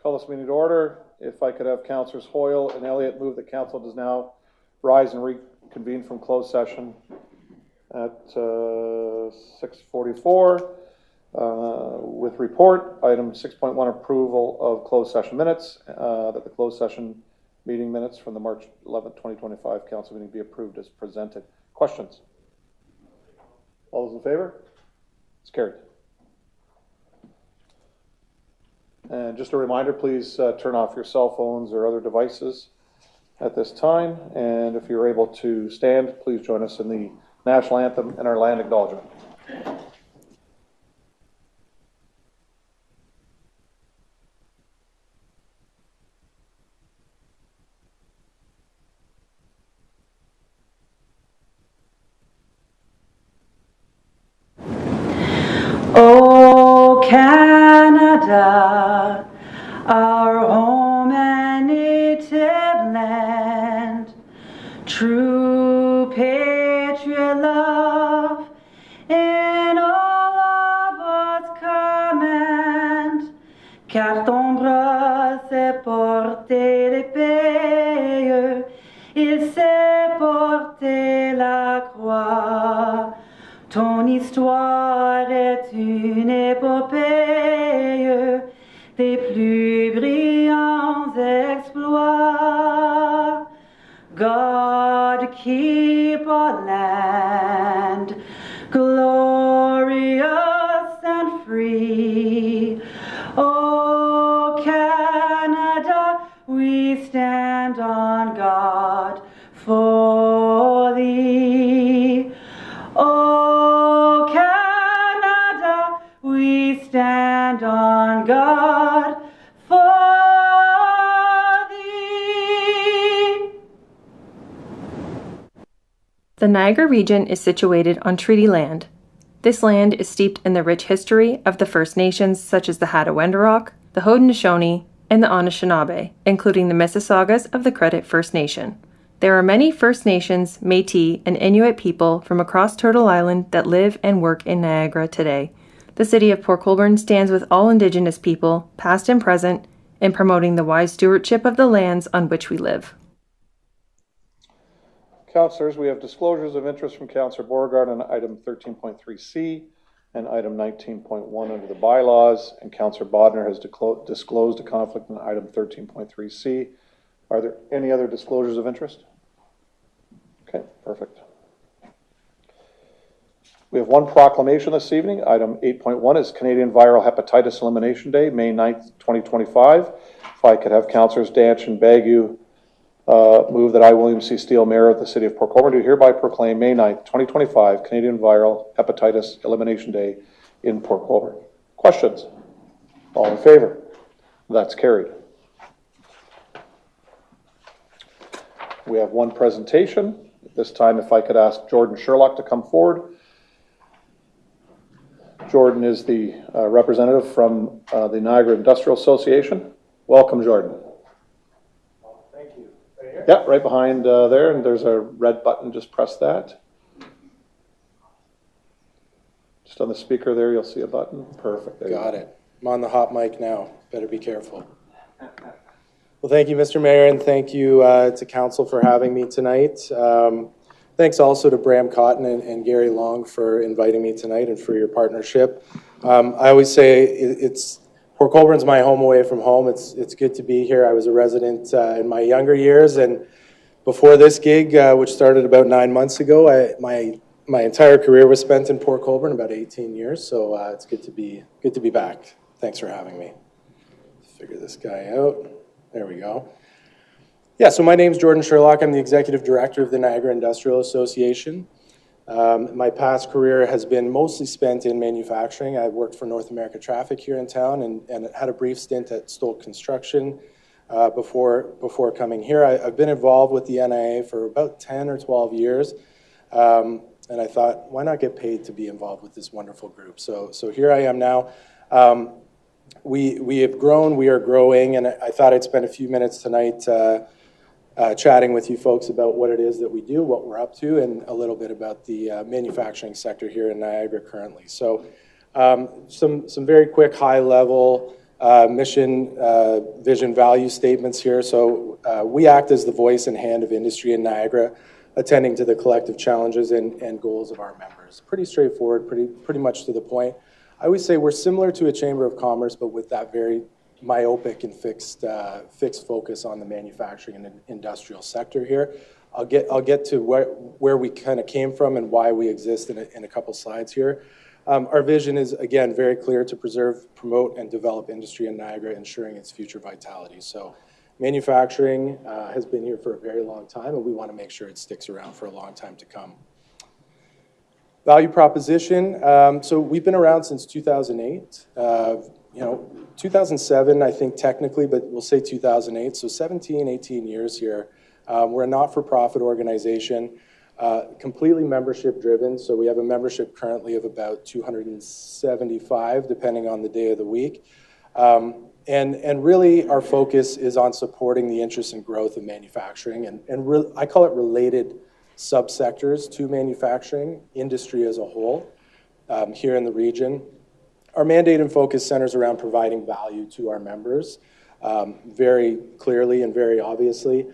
Call this meeting to order. If I could have Councillors Hoyle and Elliott move, the council does now rise and reconvene from closed session at 6:44. With report, item 6.1, approval of closed session minutes, that the closed session meeting minutes from the March 11th, 2025 council meeting be approved as presented. Questions? All those in favor? It's carried. And just a reminder, please turn off your cell phones or other devices at this time. And if you're able to stand, please join us in the national anthem and our land acknowledgement. Oh, Canada, our home and native land, true patriot love in all of us command, car ton bras s'est porté l'épée, il s'est porté la croix. Ton histoire est une épopée des plus brillants exploits. God keep our land glorious and free. Oh, Canada, we stand on guard for thee. Oh, Canada, we stand on guard for thee. The Niagara region is situated on treaty land. This land is steeped in the rich history of the First Nations such as the Hattaway-Wendourok, the Haudenosaunee, and the Anishinaabe, including the Mississaugas of the Credit First Nation. There are many First Nations, Métis, and Inuit people from across Turtle Island that live and work in Niagara today. The City of Port Colborne stands with all Indigenous people, past and present, in promoting the wise stewardship of the lands on which we live. Councillors, we have disclosures of interest from Councillor Beauregard on item 13.3C and item 19.1 under the bylaws, and Councillor Bodner has disclosed a conflict on item 13.3C. Are there any other disclosures of interest? Okay, perfect. We have one proclamation this evening. Item 8.1 is Canadian Viral Hepatitis Elimination Day, May 9th, 2025. If I could have Councillors Danch and Bagu move that I, William C. Steele, Mayor of the City of Port Colborne, do hereby proclaim May 9th, 2025, Canadian Viral Hepatitis Elimination Day in Port Colborne. Questions? All in favor? That's carried. We have one presentation. At this time, if I could ask Jordan Sherlock to come forward. Jordan is the representative from the Niagara Industrial Association. Welcome, Jordan. Thank you. Right here? Yeah, right behind there, and there's a red button. Just press that. Just on the speaker there, you'll see a button. Perfect. There Got it. I'm on the hot mic now. Better be careful. Well, thank you, Mr. Mayor, and thank you to Council for having me tonight. Thanks also to Bram Cotton and Gary Long for inviting me tonight and for your partnership. I always say Port Colborne's my home away from home. It's good to be here. I was a resident in my younger years, and before this gig, which started about 9 months ago, my entire career was spent in Port Colborne, about 18 years. So it's good to be back. Thanks for having me. Figure this guy out. There we go. Yeah, so my name's Jordan Sherlock. I'm the Executive Director of the Niagara Industrial Association. My past career has been mostly spent in manufacturing. I worked for North America Traffic here in town and had a brief stint at Stoll Construction before coming here. I've been involved with the NIA for about 10 or 12 years, and I thought, why not get paid to be involved with this wonderful group? So here I am now. We have grown, we are growing, and I thought I'd spend a few minutes tonight chatting with you folks about what it is that we do, what we're up to, and a little bit about the manufacturing sector here in Niagara currently. So some very quick high-level mission, vision, value statements here. So we act as the voice and hand of industry in Niagara, attending to the collective challenges and goals of our members. Pretty straightforward, pretty much to the point. I always say we're similar to a Chamber of Commerce, but with that very myopic and fixed focus on the manufacturing and industrial sector here. I'll get to where we kind of came from and why we exist in a couple slides here. Our vision is, again, very clear: to preserve, promote, and develop industry in Niagara, ensuring its future vitality. So manufacturing has been here for a very long time, and we want to make sure it sticks around for a long time to come. Value proposition. So we've been around since 2008. 2007, I think technically, but we'll say 2008. So 17, 18 years here. We're a not-for-profit organization, completely membership-driven. So we have a membership currently of about 275, depending on the day of the week. And really, our focus is on supporting the interest and growth of manufacturing, and I call it related subsectors to manufacturing, industry as a whole, here in the region. Our mandate and focus centers around providing value to our members, very clearly and very obviously.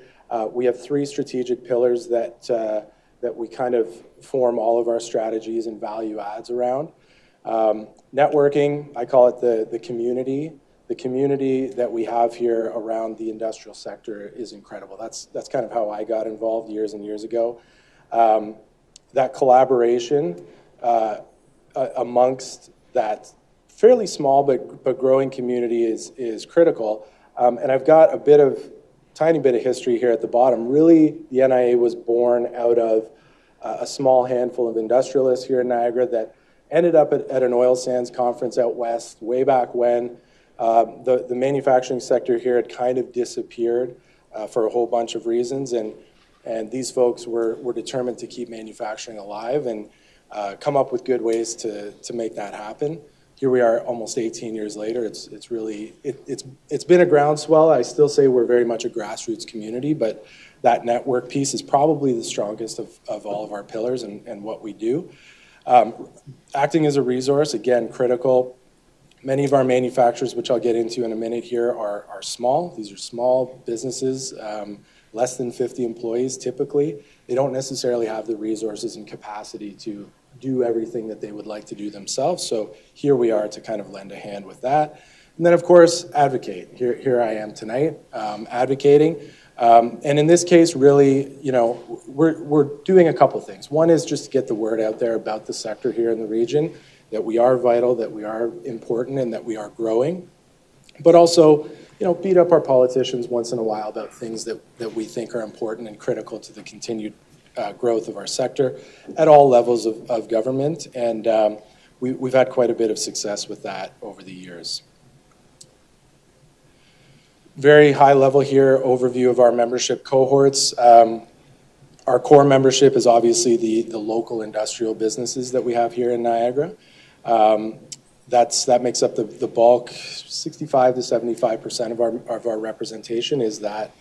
We have three strategic pillars that we kind of form all of our strategies and value adds around. Networking, I call it the community. The community that we have here around the industrial sector is incredible. That's kind of how I got involved years and years ago. That collaboration amongst that fairly small but growing community is critical. And I've got tiny bit of history here at the bottom. Really, the NIA was born out of a small handful of industrialists here in Niagara that ended up at an oil sands conference out west way back when. The manufacturing sector here had kind of disappeared for a whole bunch of reasons, and these folks were determined to keep manufacturing alive and come up with good ways to make that happen. Here we are almost 18 years later. It's been a groundswell. I still say we're very much a grassroots community, but that network piece is probably the strongest of all of our pillars and what we do. Acting as a resource, again, critical. Many of our manufacturers, which I'll get into in a minute here, are small. These are small businesses, less than 50 employees typically. They don't necessarily have the resources and capacity to do everything that they would like to do themselves. So here we are to kind of lend a hand with that. And then, of course, advocate. Here I am tonight, advocating. And in this case, really, we're doing a couple things. One is just to get the word out there about the sector here in the region, that we are vital, that we are important, and that we are growing. But also, beat up our politicians once in a while about things that we think are important and critical to the continued growth of our sector at all levels of government. And we've had quite a bit of success with that over the years. Very high level here, overview of our membership cohorts. Our core membership is obviously the local industrial businesses that we have here in Niagara. That makes up the bulk. 65 to 75% of our representation is that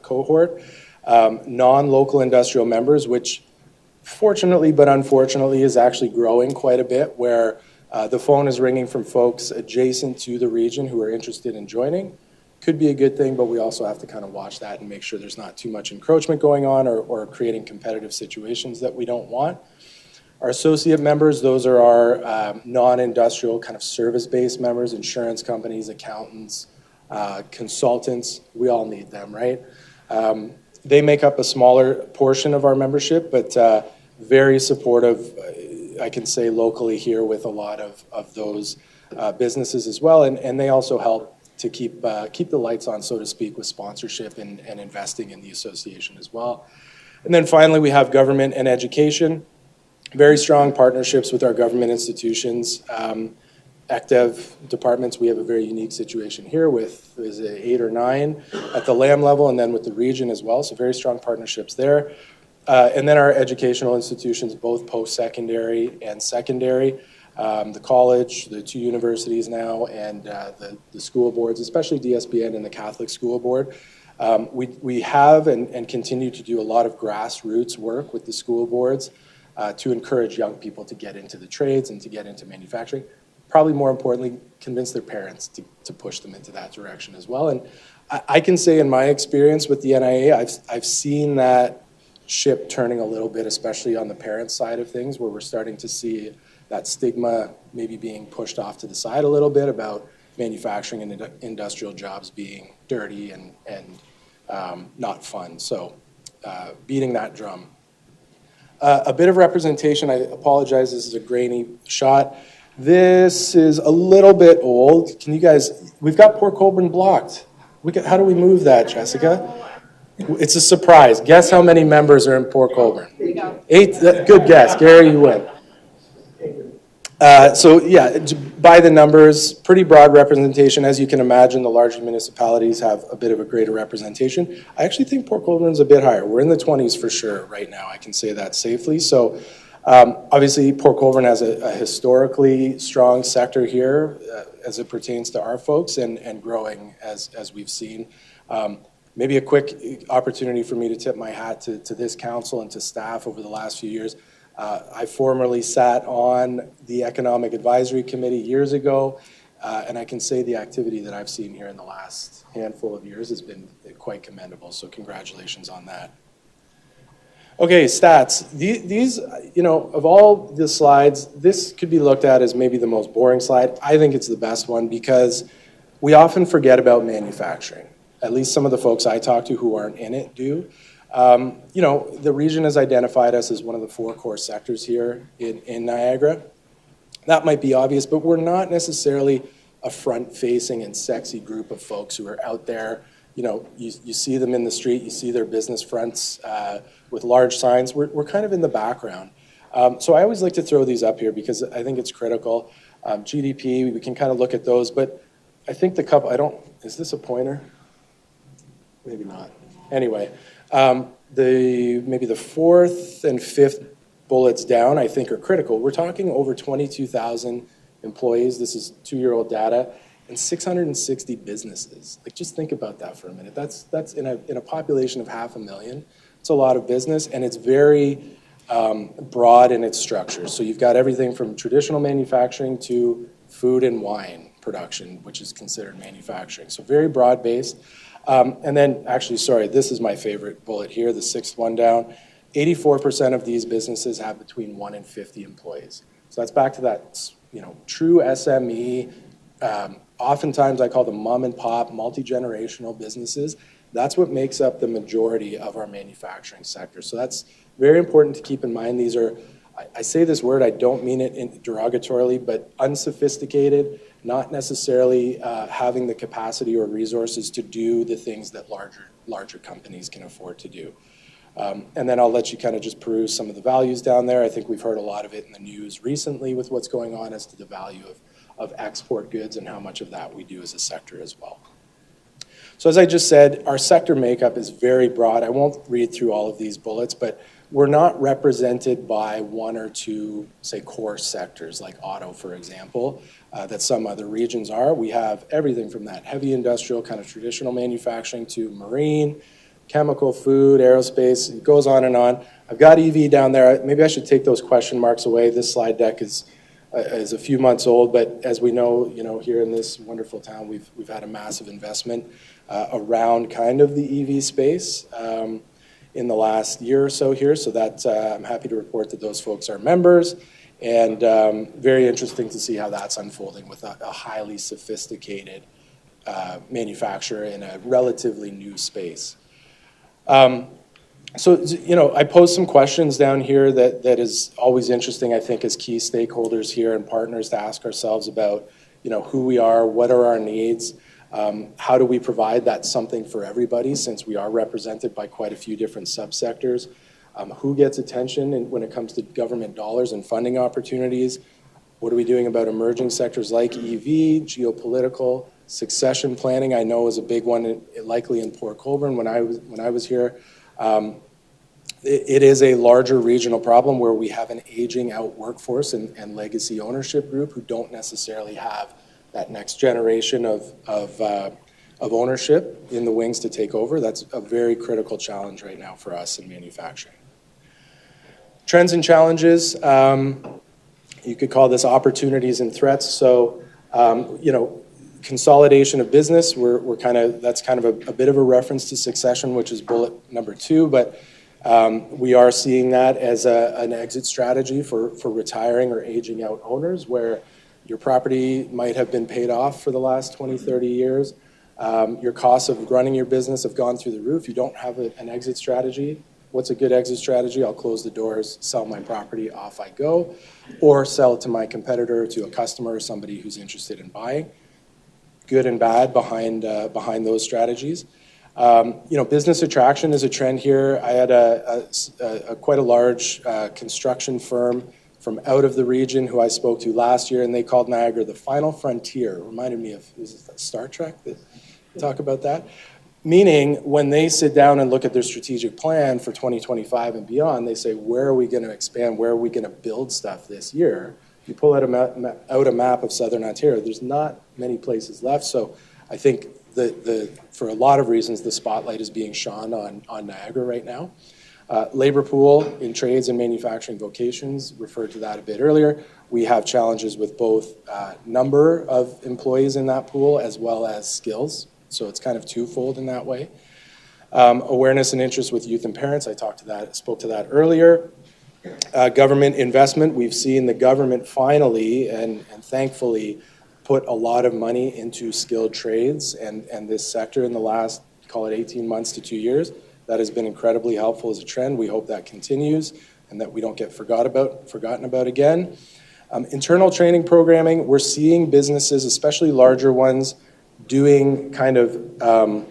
cohort. Non-local industrial members, which fortunately but unfortunately is actually growing quite a bit, where the phone is ringing from folks adjacent to the region who are interested in joining. Could be a good thing, but we also have to kind of watch that and make sure there's not too much encroachment going on or creating competitive situations that we don't want. Our associate members, those are our non-industrial kind of service-based members, insurance companies, accountants, consultants. We all need them, right? They make up a smaller portion of our membership, but very supportive, I can say, locally here with a lot of those businesses as well. And they also help to keep the lights on, so to speak, with sponsorship and investing in the association as well. And then finally, we have government and education. Very strong partnerships with our government institutions. ACTEV departments, we have a very unique situation here with, is it 8 or 9 at the LAM level, and then with the region as well, so very strong partnerships there. And then our educational institutions, both post-secondary and secondary, the college, the 2 universities now, and the school boards, especially DSBN and the Catholic School Board. We have and continue to do a lot of grassroots work with the school boards to encourage young people to get into the trades and to get into manufacturing. probably more importantly, convince their parents to push them into that direction as well. And I can say in my experience with the NIA, I've seen that ship turning a little bit, especially on the parent side of things, where we're starting to see that stigma maybe being pushed off to the side a little bit about manufacturing and industrial jobs being dirty and not fun. So beating that drum. A bit of representation. I apologize, this is a grainy shot. This is a little bit old. Can you guys, we've got Port Colborne blocked. How do we move that, Jessica? It's a surprise. Guess how many members are in Port Colborne? 8. Good guess. Gary, you win. So yeah, by the numbers, pretty broad representation. As you can imagine, the larger municipalities have a bit of a greater representation. I actually think Port Colborne's a bit higher. We're in the 20s for sure right now. I can say that safely. So obviously, Port Colborne has a historically strong sector here as it pertains to our folks and growing as we've seen. Maybe a quick opportunity for me to tip my hat to this council and to staff over the last few years. I formerly sat on the Economic Advisory Committee years ago, and I can say the activity that I've seen here in the last handful of years has been quite commendable, so congratulations on that. Okay, stats. These, you know, of all the slides, this could be looked at as maybe the most boring slide. I think it's the best one because we often forget about manufacturing. At least some of the folks I talk to who aren't in it do. You know, the region has identified us as one of the 4 core sectors here in Niagara. That might be obvious, but we're not necessarily a front-facing and sexy group of folks who are out there. You know, you see them in the street, you see their business fronts with large signs. We're kind of in the background. So I always like to throw these up here because I think it's critical. GDP, we can kind of look at those, but I think the couple, is this a pointer? Maybe not. Anyway. Maybe the 4th and 5th bullets down, I think, are critical. We're talking over 22,000 employees. This is 2-year-old data, and 660 businesses. Like, just think about that for a minute. That's in a population of 500,000. It's a lot of business, and it's very broad in its structure. So you've got everything from traditional manufacturing to food and wine production, which is considered manufacturing. So very broad-based. And then, actually, sorry, this is my favorite bullet here, the 6th one down. 84% of these businesses have between 1 and 50 employees. So that's back to that, you know, true SME. Oftentimes, I call them mom and pop, multi-generational businesses. That's what makes up the majority of our manufacturing sector. So that's very important to keep in mind. These are, I say this word, I don't mean it derogatorily, but unsophisticated, not necessarily having the capacity or resources to do the things that larger companies can afford to do. And then I'll let you kind of just peruse some of the values down there. I think we've heard a lot of it in the news recently with what's going on as to the value of export goods and how much of that we do as a sector as well. So as I just said, our sector makeup is very broad. I won't read through all of these bullets, but we're not represented by 1 or 2, say, core sectors like auto, for example, that some other regions are. We have everything from that heavy industrial kind of traditional manufacturing to marine, chemical, food, aerospace. It goes on and on. I've got EV down there. Maybe I should take those question marks away. This slide deck is a few months old, but as we know, here in this wonderful town, we've had a massive investment around kind of the EV space in the last year or so here. So that I'm happy to report that those folks are members, and very interesting to see how that's unfolding with a highly sophisticated manufacturer in a relatively new space. So, I posed some questions down here that is always interesting, I think, as key stakeholders here and partners to ask ourselves about, who we are, what are our needs, how do we provide that something for everybody, since we are represented by quite a few different subsectors, who gets attention when it comes to government dollars and funding opportunities, what are we doing about emerging sectors like EV, geopolitical, succession planning, I know is a big one, likely in Port Colborne when I was here. It is a larger regional problem where we have an aging out workforce and legacy ownership group who don't necessarily have that next generation of ownership in the wings to take over. That's a very critical challenge right now for us in manufacturing. Trends and challenges. You could call this opportunities and threats. So, consolidation of business, that's kind of a bit of a reference to succession, which is bullet number 2, but we are seeing that as an exit strategy for retiring or aging out owners, where your property might have been paid off for the last 20, 30 years. Your costs of running your business have gone through the roof. You don't have an exit strategy. What's a good exit strategy? I'll close the doors, sell my property, off I go, or sell it to my competitor, to a customer, or somebody who's interested in buying. Good and bad behind those strategies. Business attraction is a trend here. I had quite a large construction firm from out of the region who I spoke to last year, and they called Niagara the final frontier. It reminded me of Star Trek that talk about that. Meaning, when they sit down and look at their strategic plan for 2025 and beyond, they say, where are we going to expand? Where are we going to build stuff this year? You pull out a map of Southern Ontario, there's not many places left. So I think for a lot of reasons, the spotlight is being shone on Niagara right now. Labor pool in trades and manufacturing vocations, referred to that a bit earlier. We have challenges with both number of employees in that pool as well as skills. So it's kind of twofold in that way. Awareness and interest with youth and parents, I spoke to that earlier. Government investment, we've seen the government finally and thankfully put a lot of money into skilled trades and this sector in the last, call it 18 months to 2 years. That has been incredibly helpful as a trend. We hope that continues and that we don't get forgotten about again. Internal training programming, we're seeing businesses, especially larger ones, doing kind of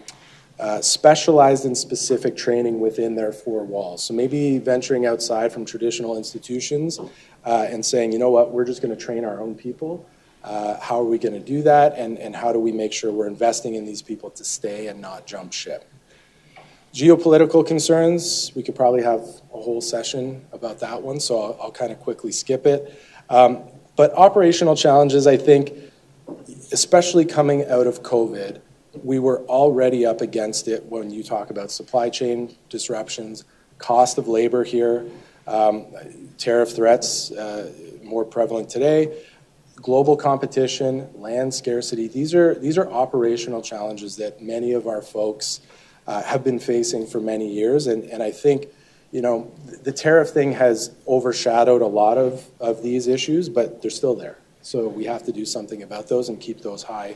specialized and specific training within their 4 walls. So maybe venturing outside from traditional institutions and saying, you know what, we're just going to train our own people. How are we going to do that? And how do we make sure we're investing in these people to stay and not jump ship? Geopolitical concerns, we could probably have a whole session about that one, so I'll kind of quickly skip it. But operational challenges, I think, especially coming out of COVID, we were already up against it when you talk about supply chain disruptions, cost of labor here, tariff threats, more prevalent today, global competition, land scarcity. These are operational challenges that many of our folks have been facing for many years. And I think, the tariff thing has overshadowed a lot of these issues, but they're still there. So we have to do something about those and keep those high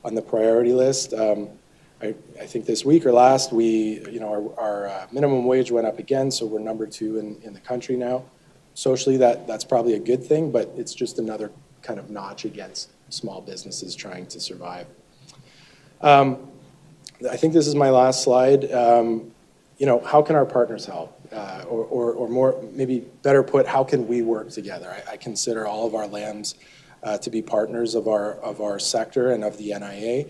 on the priority list. I think this week or last, our minimum wage went up again, so we're number 2 in the country now. Socially, that's probably a good thing, but it's just another kind of notch against small businesses trying to survive. I think this is my last slide. How can our partners help? Or more, maybe better put, how can we work together? I consider all of our LAMs to be partners of our sector and of the NIA.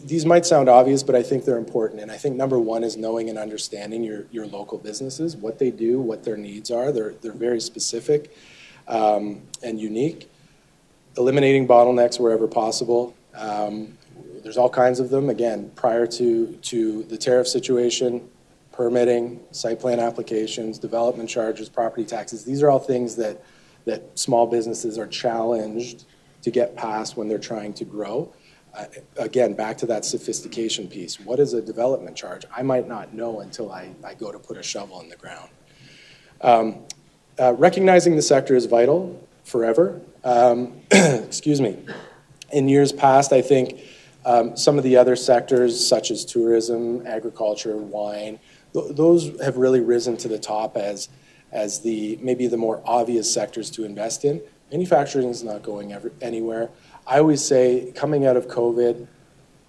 These might sound obvious, but I think they're important. And I think number 1 is knowing and understanding your local businesses, what they do, what their needs are. They're very specific and unique. Eliminating bottlenecks wherever possible. There's all kinds of them. Again, prior to the tariff situation, permitting, site plan applications, development charges, property taxes. These are all things that small businesses are challenged to get past when they're trying to grow. Again, back to that sophistication piece. What is a development charge? I might not know until I go to put a shovel in the ground. Recognizing the sector is vital forever. Excuse me. In years past, I think some of the other sectors, such as tourism, agriculture, wine, those have really risen to the top as maybe the more obvious sectors to invest in. Manufacturing is not going anywhere. I always say, coming out of COVID,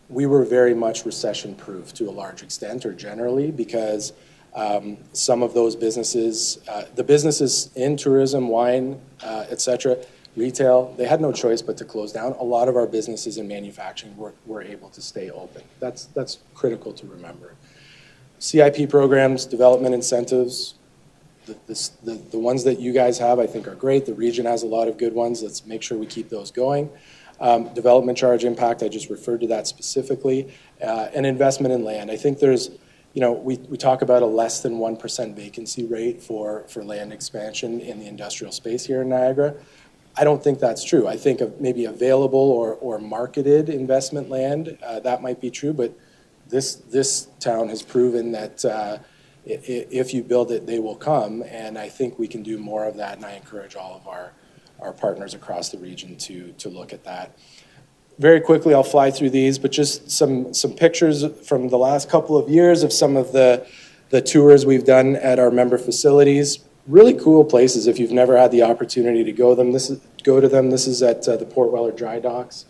we were very much recession-proof to a large extent, or generally, because some of those businesses, the businesses in tourism, wine, et cetera, retail, they had no choice but to close down. A lot of our businesses in manufacturing were able to stay open. That's critical to remember. CIP programs, development incentives, the ones that you guys have, I think, are great. The region has a lot of good ones. Let's make sure we keep those going. Development charge impact, I just referred to that specifically. And investment in land. I think there's, we talk about a less than 1% vacancy rate for land expansion in the industrial space here in Niagara. I don't think that's true. I think of maybe available or marketed investment land, that might be true, but this town has proven that if you build it, they will come, and I think we can do more of that, and I encourage all of our partners across the region to look at that. Very quickly, I'll fly through these, but just some pictures from the last couple of years of some of the tours we've done at our member facilities. Really cool places if you've never had the opportunity to go to them. This is at the Port Weller Dry Docks.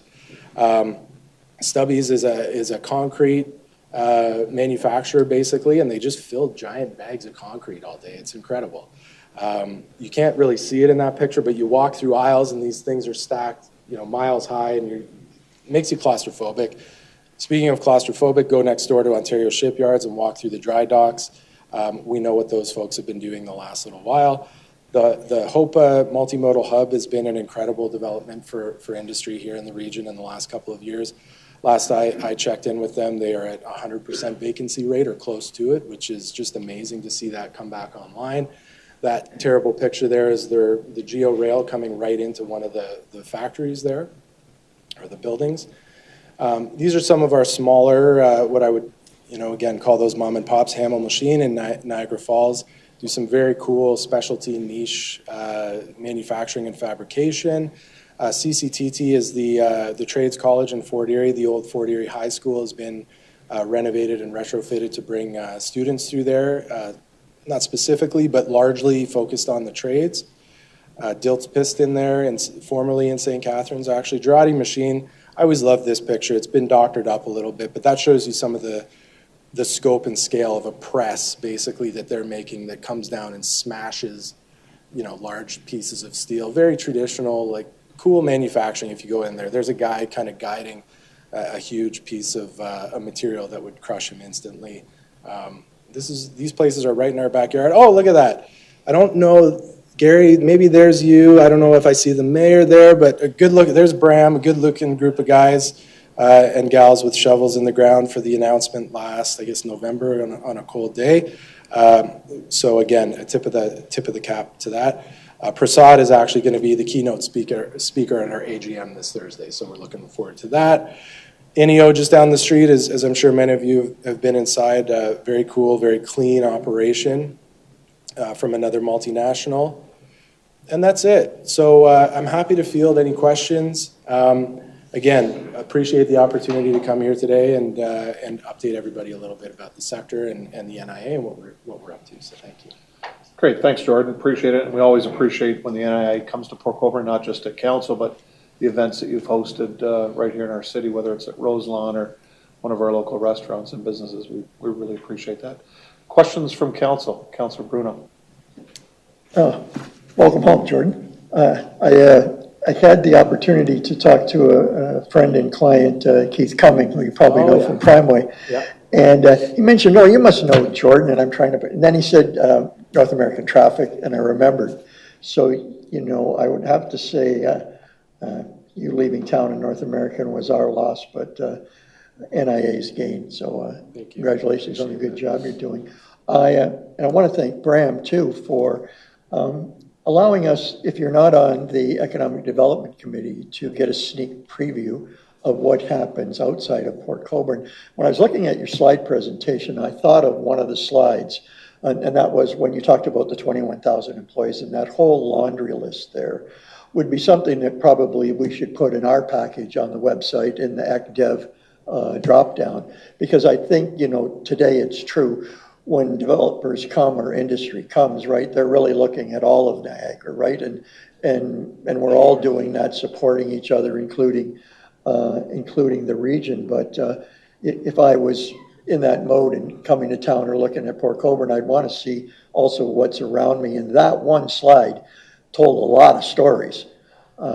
Stubby's is a concrete manufacturer, basically, and they just fill giant bags of concrete all day. It's incredible. You can't really see it in that picture, but you walk through aisles and these things are stacked, miles high, and it makes you claustrophobic. Speaking of claustrophobic, go next door to Ontario Shipyards and walk through the dry docks. We know what those folks have been doing the last little while. The HOPA multimodal hub has been an incredible development for industry here in the region in the last couple of years. Last I checked in with them, they are at 100% vacancy rate or close to it, which is just amazing to see that come back online. That terrible picture there is the Geo Rail coming right into one of the factories there, or the buildings. These are some of our smaller, what I would, again, call those mom and pops. Hamel Machine in Niagara Falls do some very cool specialty niche manufacturing and fabrication. CCTT is the trades college in Fort Erie. The old Fort Erie High School has been renovated and retrofitted to bring students through there, not specifically, but largely focused on the trades. Dilt's Piston there, and formerly in St. Catharines, actually. Girardi Machine, I always love this picture. It's been doctored up a little bit, but that shows you some of the scope and scale of a press, basically, that they're making that comes down and smashes, large pieces of steel. Very traditional, like, cool manufacturing if you go in there. There's a guy kind of guiding a huge piece of a material that would crush him instantly. These places are right in our backyard. Oh, look at that. I don't know, Gary, maybe there's you. I don't know if I see the mayor there, but a good look. There's Bram, a good-looking group of guys and gals with shovels in the ground for the announcement last, I guess, November on a cold day. So again, a tip of the cap to that. Prasad is actually going to be the keynote speaker at our AGM this Thursday, so we're looking forward to that. NEO just down the street, as I'm sure many of you have been inside, very cool, very clean operation from another multinational. And that's it. So I'm happy to field any questions. Again, appreciate the opportunity to come here today and update everybody a little bit about the sector and the NIA and what we're up to. So thank you. Great, thanks, Jordan. Appreciate it. And we always appreciate when the NIA comes to Port Colborne, not just at council, but the events that you've hosted right here in our city, whether it's at Roselawn or one of our local restaurants and businesses. We really appreciate that. Questions from council? Councilor Bruno. Welcome home, Jordan. I had the opportunity to talk to a friend and client, Keith Cumming, who you probably know from Primeway. Yeah. And he mentioned, "No, you must know Jordan." And I'm trying to, and then he said North American Traffic, and I remembered. So, I would have to say you leaving town in North American was our loss, but NIA's gain. So congratulations on the good job you're doing. And I want to thank Bram, too, for allowing us, if you're not on the Economic Development Committee, to get a sneak preview of what happens outside of Port Colborne. When I was looking at your slide presentation, I thought of one of the slides, and that was when you talked about the 21,000 employees, and that whole laundry list there would be something that probably we should put in our package on the website in the ECDev drop-down, because I think, today it's true. When developers come or industry comes, right, they're really looking at all of Niagara, right? And we're all doing that, supporting each other, including the region. But if I was in that mode and coming to town or looking at Port Colborne, I'd want to see also what's around me. And that one slide told a lot of stories.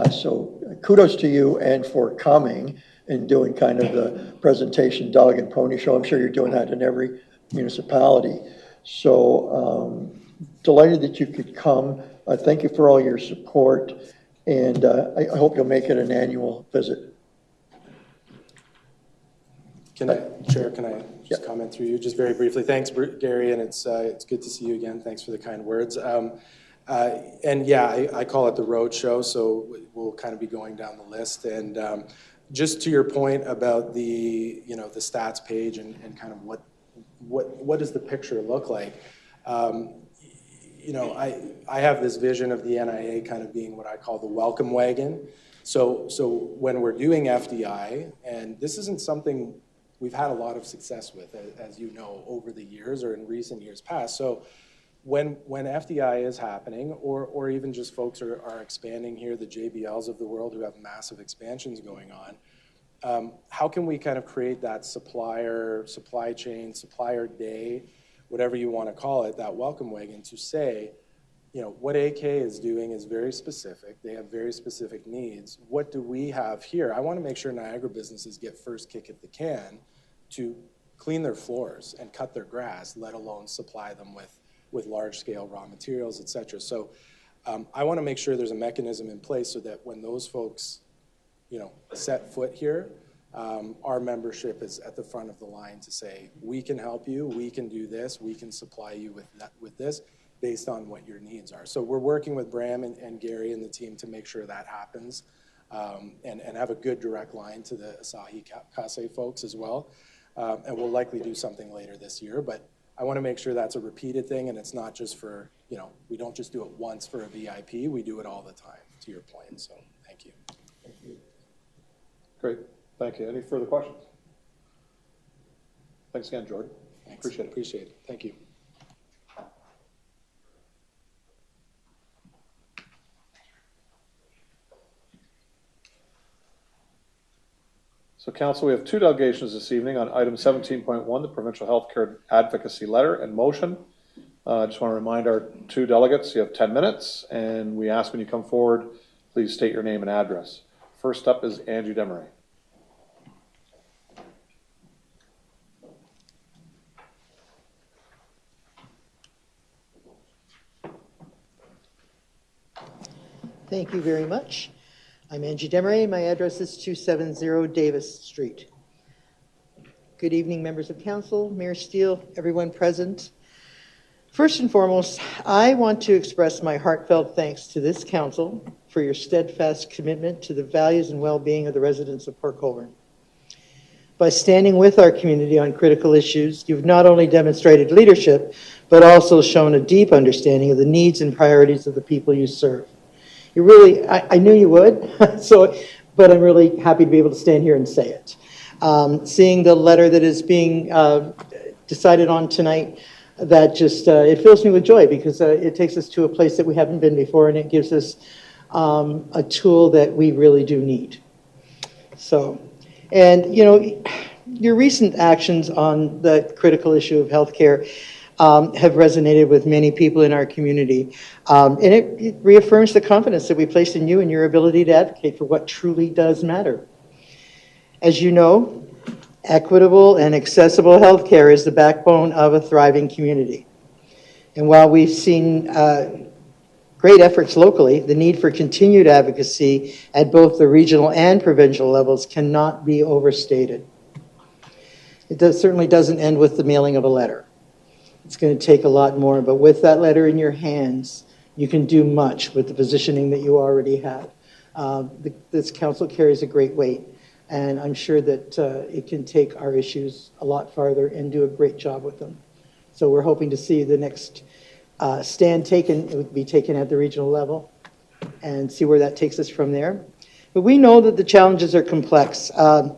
So kudos to you and for coming and doing kind of the presentation dog and pony show. I'm sure you're doing that in every municipality. So delighted that you could come. Thank you for all your support, and I hope you'll make it an annual visit. Chair, can I just comment through you, just very briefly. Thanks, Gary, and it's good to see you again. Thanks for the kind words. And yeah, I call it the road show, so we'll kind of be going down the list. And just to your point about the the stats page and kind of what does the picture look like. I have this vision of the NIA kind of being what I call the welcome wagon. So when we're doing FDI, and this isn't something we've had a lot of success with, as you know, over the years or in recent years past. So when FDI is happening, or even just folks are expanding here, the JBLs of the world who have massive expansions going on, how can we kind of create that supply chain, supplier day, whatever you want to call it, that welcome wagon to say, what AK is doing is very specific. They have very specific needs. What do we have here? I want to make sure Niagara businesses get first kick at the can to clean their floors and cut their grass, let alone supply them with large-scale raw materials, et cetera. So I want to make sure there's a mechanism in place so that when those folks, set foot here, our membership is at the front of the line to say, we can help you, we can do this, we can supply you with this based on what your needs are. So we're working with Bram and Gary and the team to make sure that happens and have a good direct line to the Asahi Kasei folks as well. And we'll likely do something later this year, but I want to make sure that's a repeated thing and it's not just for, we don't just do it once for a VIP, we do it all the time, to your point. So thank you. Thank you. Great. Thank you. Any further questions? Thanks again, Jordan. Thanks. Appreciate it. Thank you. So council, we have two delegations this evening on item 17.1, the provincial healthcare advocacy letter and motion. I just want to remind our two delegates, you have 10 minutes, and we ask when you come forward, please state your name and address. First up is Angie Demery. Thank you very much. I'm Angie Demery. My address is 270 Davis Street. Good evening, members of council, Mayor Steele, everyone present. First and foremost, I want to express my heartfelt thanks to this council for your steadfast commitment to the values and well-being of the residents of Port Colborne. By standing with our community on critical issues, you've not only demonstrated leadership, but also shown a deep understanding of the needs and priorities of the people you serve. You really, I knew you would, but I'm really happy to be able to stand here and say it. Seeing the letter that is being decided on tonight, that just, it fills me with joy because it takes us to a place that we haven't been before and it gives us a tool that we really do need. So, and your recent actions on the critical issue of healthcare have resonated with many people in our community. And it reaffirms the confidence that we place in you and your ability to advocate for what truly does matter. As you know, equitable and accessible health care is the backbone of a thriving community. And while we've seen great efforts locally, the need for continued advocacy at both the regional and provincial levels cannot be overstated. It certainly doesn't end with the mailing of a letter. It's going to take a lot more, but with that letter in your hands, you can do much with the positioning that you already have. This council carries a great weight, and I'm sure that it can take our issues a lot farther and do a great job with them. So we're hoping to see the next stand taken, it would be taken at the regional level, and see where that takes us from there. But we know that the challenges are complex,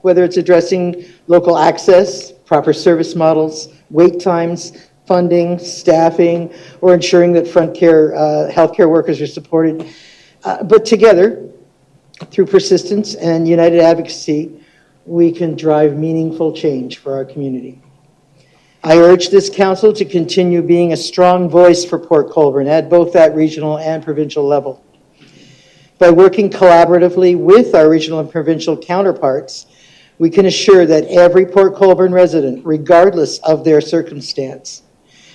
whether it's addressing local access, proper service models, wait times, funding, staffing, or ensuring that healthcare workers are supported. But together, through persistence and united advocacy, we can drive meaningful change for our community. I urge this council to continue being a strong voice for Port Colborne at both that regional and provincial level. By working collaboratively with our regional and provincial counterparts, we can assure that every Port Colborne resident, regardless of their circumstance,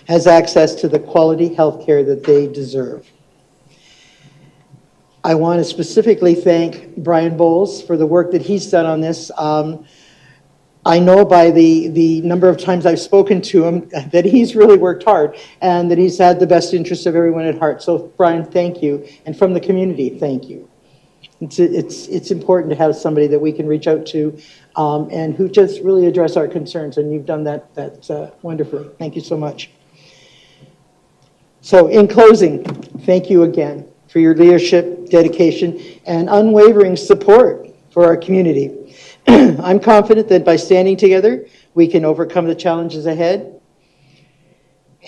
has access to the quality health care that they deserve. I want to specifically thank Brian Bowles for the work that he's done on this. I know by the number of times I've spoken to him that he's really worked hard and that he's had the best interest of everyone at heart. So, Brian, thank you. And from the community, thank you. It's important to have somebody that we can reach out to and who just really address our concerns. And you've done that wonderfully. Thank you so much. So in closing, thank you again for your leadership, dedication, and unwavering support for our community. I'm confident that by standing together, we can overcome the challenges ahead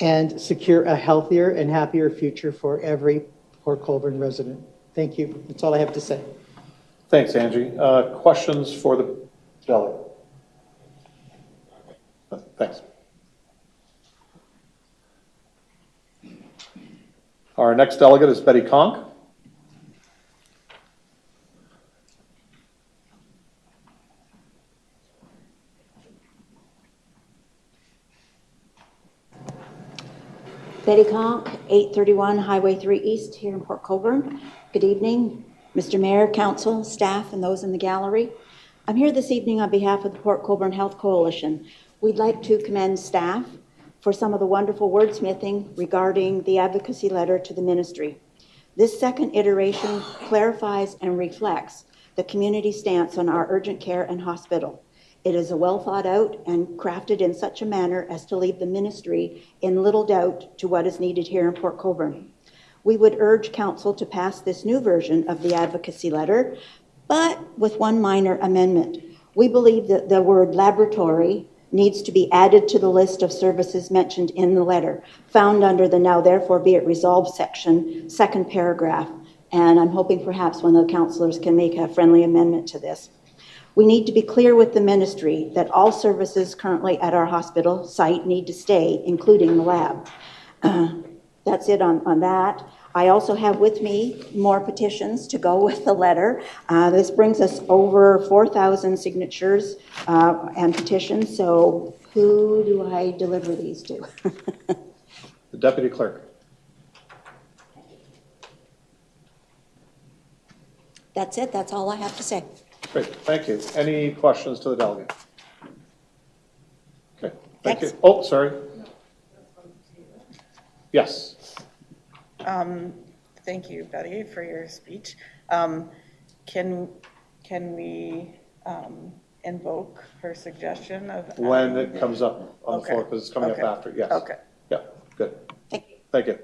and secure a healthier and happier future for every Port Colborne resident. Thank you. That's all I have to say. Thanks, Angie. Questions for the delegate? Thanks. Our next delegate is Betty Conk. Betty Conk, 831 Highway 3 East here in Port Colborne. Good evening, Mr. Mayor, Council, staff, and those in the gallery. I'm here this evening on behalf of the Port Colborne Health Coalition. We'd like to commend staff for some of the wonderful wordsmithing regarding the advocacy letter to the ministry. This second iteration clarifies and reflects the community stance on our urgent care and hospital. It is a well thought out and crafted in such a manner as to leave the ministry in little doubt to what is needed here in Port Colborne. We would urge council to pass this new version of the advocacy letter, but with one minor amendment. We believe that the word laboratory needs to be added to the list of services mentioned in the letter, found under the now therefore be it resolved section, second paragraph. And I'm hoping perhaps one of the councillors can make a friendly amendment to this. We need to be clear with the ministry that all services currently at our hospital site need to stay, including the lab. That's it on that. I also have with me more petitions to go with the letter. This brings us over 4,000 signatures and petitions. So who do I deliver these to? The Deputy Clerk. That's it. That's all I have to say. Great, thank you. Any questions to the delegate? Okay, thank Thanks. you. Oh, sorry. Yes. Thank you, Betty, for your speech. Can we invoke her suggestion of When it comes up on the floor, because it's coming up after, yes. Okay. Yeah, good. Thank you. Thank you.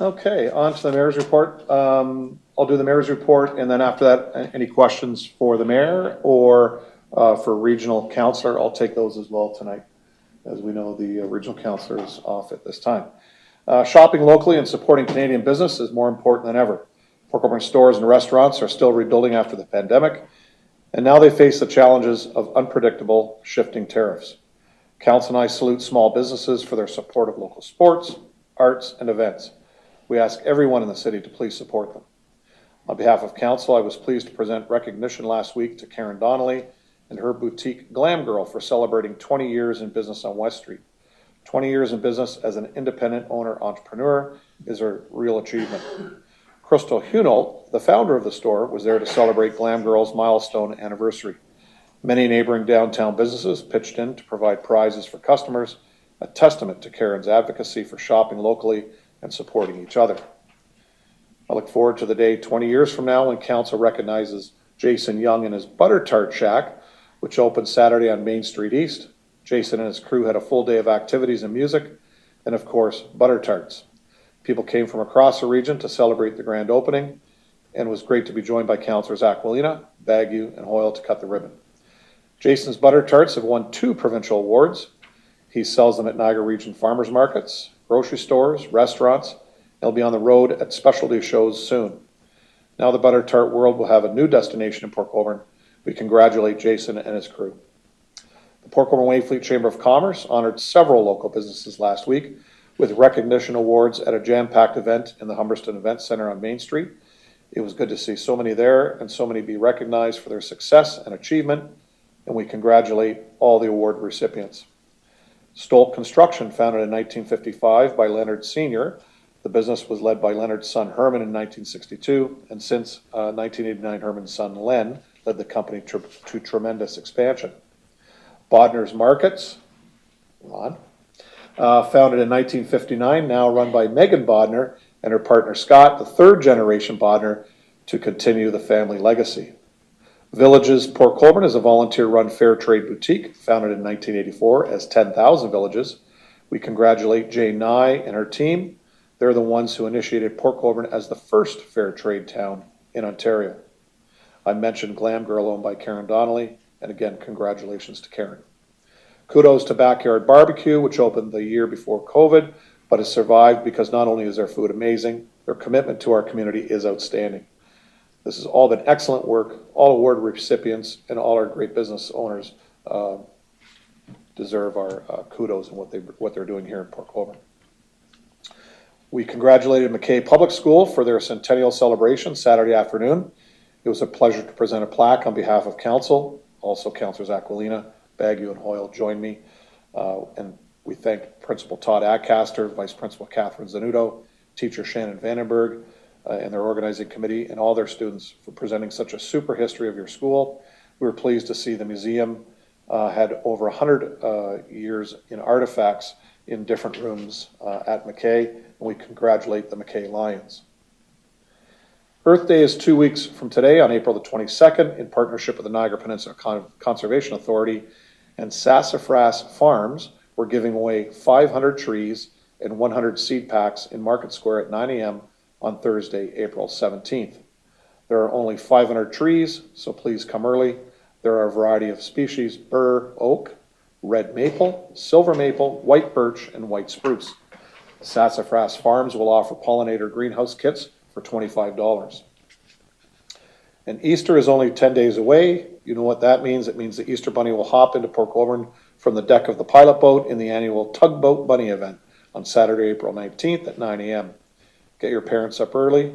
Okay, on to the mayor's report. I'll do the mayor's report, and then after that, any questions for the mayor or for regional councillor, I'll take those as well tonight. As we know, the regional councillor is off at this time. Shopping locally and supporting Canadian business is more important than ever. Port Colborne stores and restaurants are still rebuilding after the pandemic, and now they face the challenges of unpredictable shifting tariffs. Council and I salute small businesses for their support of local sports, arts, and events. We ask everyone in the city to please support them. On behalf of council, I was pleased to present recognition last week to Karen Donnelly and her boutique Glam Girl for celebrating 20 years in business on West Street. 20 years in business as an independent owner-entrepreneur is a real achievement. Crystal Hunold, the founder of the store, was there to celebrate Glam Girl's milestone anniversary. Many neighboring downtown businesses pitched in to provide prizes for customers, a testament to Karen's advocacy for shopping locally and supporting each other. I look forward to the day 20 years from now when council recognizes Jason Young and his Butter Tart Shack, which opened Saturday on Main Street East. Jason and his crew had a full day of activities and music, and of course, butter tarts. People came from across the region to celebrate the grand opening, and it was great to be joined by councillors Aquilina, Bagu, and Hoyle to cut the ribbon. Jason's Butter Tarts have won 2 provincial awards. He sells them at Niagara Region farmers markets, grocery stores, restaurants. He'll be on the road at specialty shows soon. Now the Butter Tart world will have a new destination in Port Colborne. We congratulate Jason and his crew. The Port Colborne Waynflete Chamber of Commerce honored several local businesses last week with recognition awards at a jam-packed event in the Humberston Event Center on Main Street. It was good to see so many there and so many be recognized for their success and achievement, and we congratulate all the award recipients. Stolt Construction, founded in 1955 by Leonard Sr., The business was led by Leonard's son Herman in 1962, and since 1989, Herman's son Len led the company to tremendous expansion. Bodner's Markets, Ron, founded in 1959, now run by Megan Bodner and her partner Scott, the third generation Bodner, to continue the family legacy. Villages Port Colborne is a volunteer-run fair trade boutique founded in 1984 as 10,000 Villages. We congratulate Jane Nye and her team. They're the ones who initiated Port Colborne as the first fair trade town in Ontario. I mentioned Glam Girl, owned by Karen Donnelly, and again, congratulations to Karen. Kudos to Backyard Barbecue, which opened the year before COVID, but has survived because not only is their food amazing, their commitment to our community is outstanding. This has all been excellent work. All award recipients and all our great business owners deserve our kudos in what they're doing here in Port Colborne. We congratulated McKay Public School for their centennial celebration Saturday afternoon. It was a pleasure to present a plaque on behalf of council. Also, Councillors Aquilina, Bagu, and Hoyle joined me. And we thank Principal Todd Adcaster, Vice Principal Catherine Zanuto, Teacher Shannon Vandenberg, and their organizing committee, and all their students for presenting such a super history of your school. We were pleased to see the museum had over 100 years in artifacts in different rooms at McKay, and we congratulate the McKay Lions. Earth Day is 2 weeks from today on April the 22nd in partnership with the Niagara Peninsula Conservation Authority and Sassafras Farms. We're giving away 500 trees and 100 seed packs in Market Square at 9 a.m. on Thursday, April 17th. There are only 500 trees, so please come early. There are a variety of species: bur, oak, red maple, silver maple, white birch, and white spruce. Sassafras Farms will offer pollinator greenhouse kits for $25. And Easter is only 10 days away. You know what that means. It means the Easter Bunny will hop into Port Colborne from the deck of the pilot boat in the annual Tugboat Bunny event on Saturday, April 19th at 9 a.m. Get your parents up early,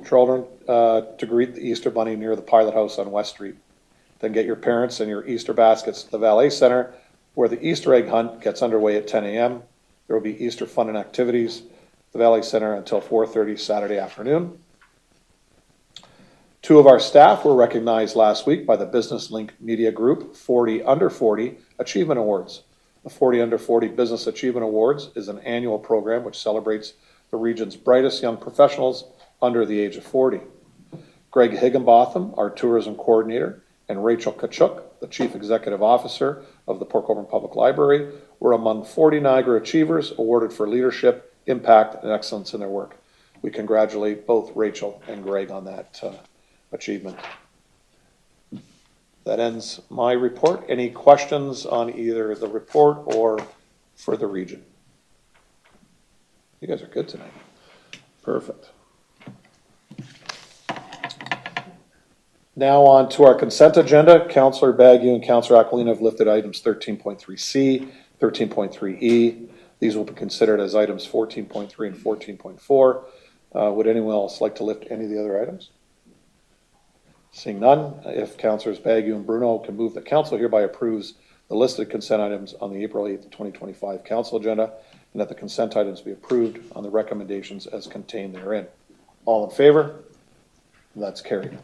children, to greet the Easter Bunny near the Pilot House on West Street. Then get your parents and your Easter baskets to the Valet Center, where the Easter egg hunt gets underway at 10 a.m. There will be Easter fun and activities at the Valet Center until 4:30 Saturday afternoon. 2 of our staff were recognized last week by the Business Link Media Group 40 Under 40 Achievement Awards. The 40 Under 40 Business Achievement Awards is an annual program which celebrates the region's brightest young professionals under the age of 40. Greg Higginbotham, our tourism coordinator, and Rachel Kachuk, the Chief Executive Officer of the Port Colborne Public Library, were among 40 Niagara Achievers awarded for leadership, impact, and excellence in their work. We congratulate both Rachel and Greg on that achievement. That ends my report. Any questions on either the report or for the region? You guys are good tonight. Perfect. Now on to our consent agenda. Councillor Bagu and Councillor Aquilina have lifted items 13.3C, 13.3E. These will be considered as items 14.3 and 14.4. Would anyone else like to lift any of the other items? Seeing none, if Councillors Bagu and Bruno can move, the council hereby approves the listed consent items on the April 8th, 2025 council agenda, and that the consent items be approved on the recommendations as contained therein. All in favor? That's carried.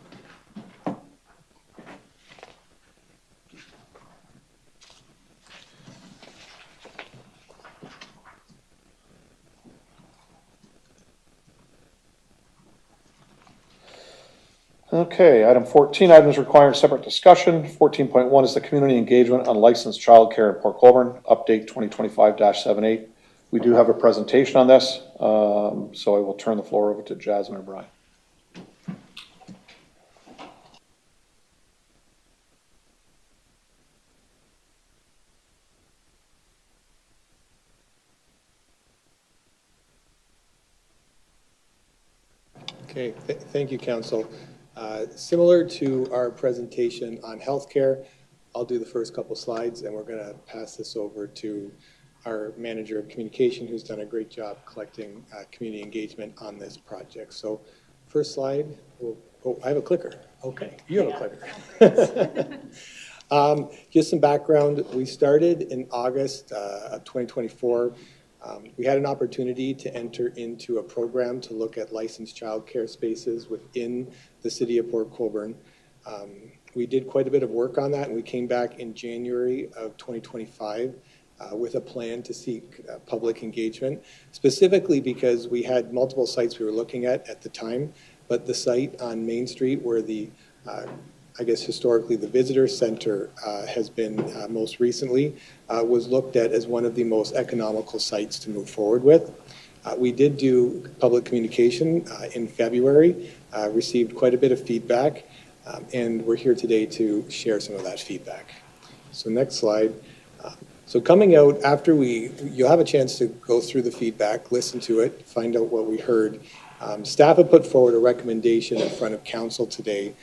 Okay, item 14, items requiring separate discussion. 14.1 is the community engagement on licensed childcare in Port Colborne, update 2025-78. We do have a presentation on this, so I will turn the floor over to Jasmine O'Brien. Okay, thank you, Council. Similar to our presentation on healthcare, I'll do the first couple slides and we're going to pass this over to our manager of communication, who's done a great job collecting community engagement on this project. So first slide. Oh, I have a clicker. Okay, you have a clicker. Just some background. We started in August of 2024 We had an opportunity to enter into a program to look at licensed childcare spaces within the city of Port Colborne. We did quite a bit of work on that, and we came back in January of 2025 with a plan to seek public engagement, specifically because we had multiple sites we were looking at the time, but the site on Main Street where the, I guess historically the visitor center has been most recently, was looked at as one of the most economical sites to move forward with. We did do public communication in February, received quite a bit of feedback, and we're here today to share some of that feedback. So next slide. So coming out after you'll have a chance to go through the feedback, listen to it, find out what we heard. Staff have put forward a recommendation in front of council today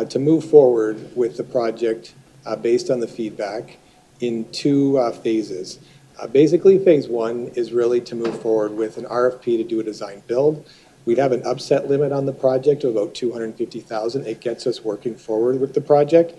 to move forward with the project based on the feedback in two phases. Basically, phase one is really to move forward with an RFP to do a design build. We'd have an upset limit on the project of about $250,000. It gets us working forward with the project.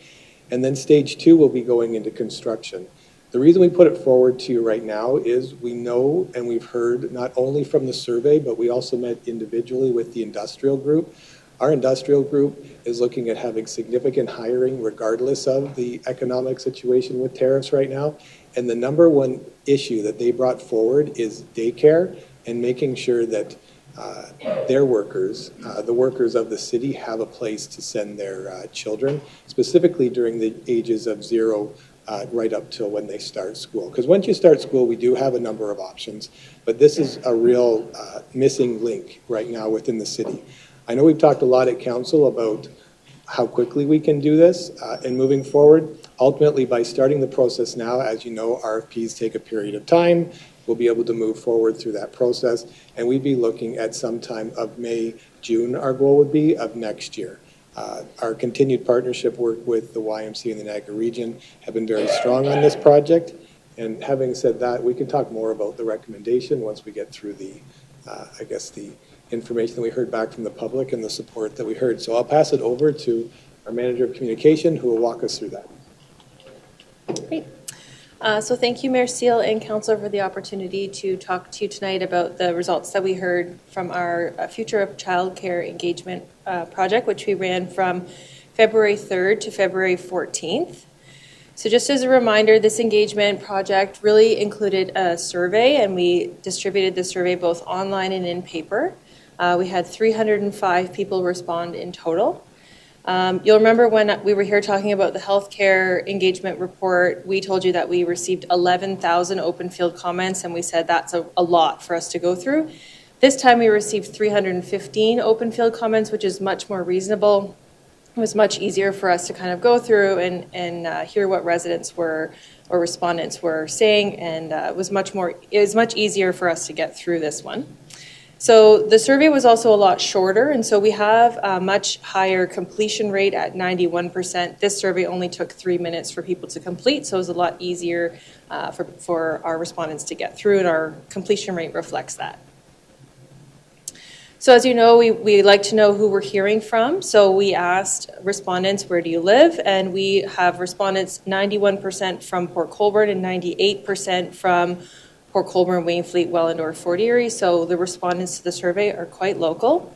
And then stage two will be going into construction. The reason we put it forward to you right now is we know and we've heard not only from the survey, but we also met individually with the industrial group. Our industrial group is looking at having significant hiring regardless of the economic situation with tariffs right now. And the number one issue that they brought forward is daycare and making sure that their workers, the workers of the city, have a place to send their children, specifically during the ages of 0 right up till when they start school. Because once you start school, we do have a number of options, but this is a real missing link right now within the city. I know we've talked a lot at council about how quickly we can do this and moving forward. Ultimately, by starting the process now, as you know, RFPs take a period of time. We'll be able to move forward through that process, and we'd be looking at sometime of May, June, our goal would be, of next year. Our continued partnership work with the YMCA in the Niagara region have been very strong on this project, and having said that, we can talk more about the recommendation once we get through the, I guess, the information that we heard back from the public and the support that we heard. So I'll pass it over to our Manager of Communication, who will walk us through that. Great. So thank you, Mayor Steele and Council, for the opportunity to talk to you tonight about the results that we heard from our Future of Childcare Engagement project, which we ran from February 3rd to February 14th. So just as a reminder, this engagement project really included a survey, and we distributed the survey both online and in paper. We had 305 people respond in total. You'll remember when we were here talking about the healthcare engagement report, we told you that we received 11,000 open field comments, and we said that's a lot for us to go through. This time we received 315 open field comments, which is much more reasonable. It was much easier for us to kind of go through and hear what residents were or respondents were saying, and it was much easier for us to get through this one. So the survey was also a lot shorter, and so we have a much higher completion rate at 91%. This survey only took 3 minutes for people to complete, so it was a lot easier for our respondents to get through, and our completion rate reflects that. So as you know, we like to know who we're hearing from, so we asked respondents, where do you live? And we have respondents 91% from Port Colborne and 98% from Port Colborne, Wainfleet, Wellendorf, Fort Erie, so the respondents to the survey are quite local.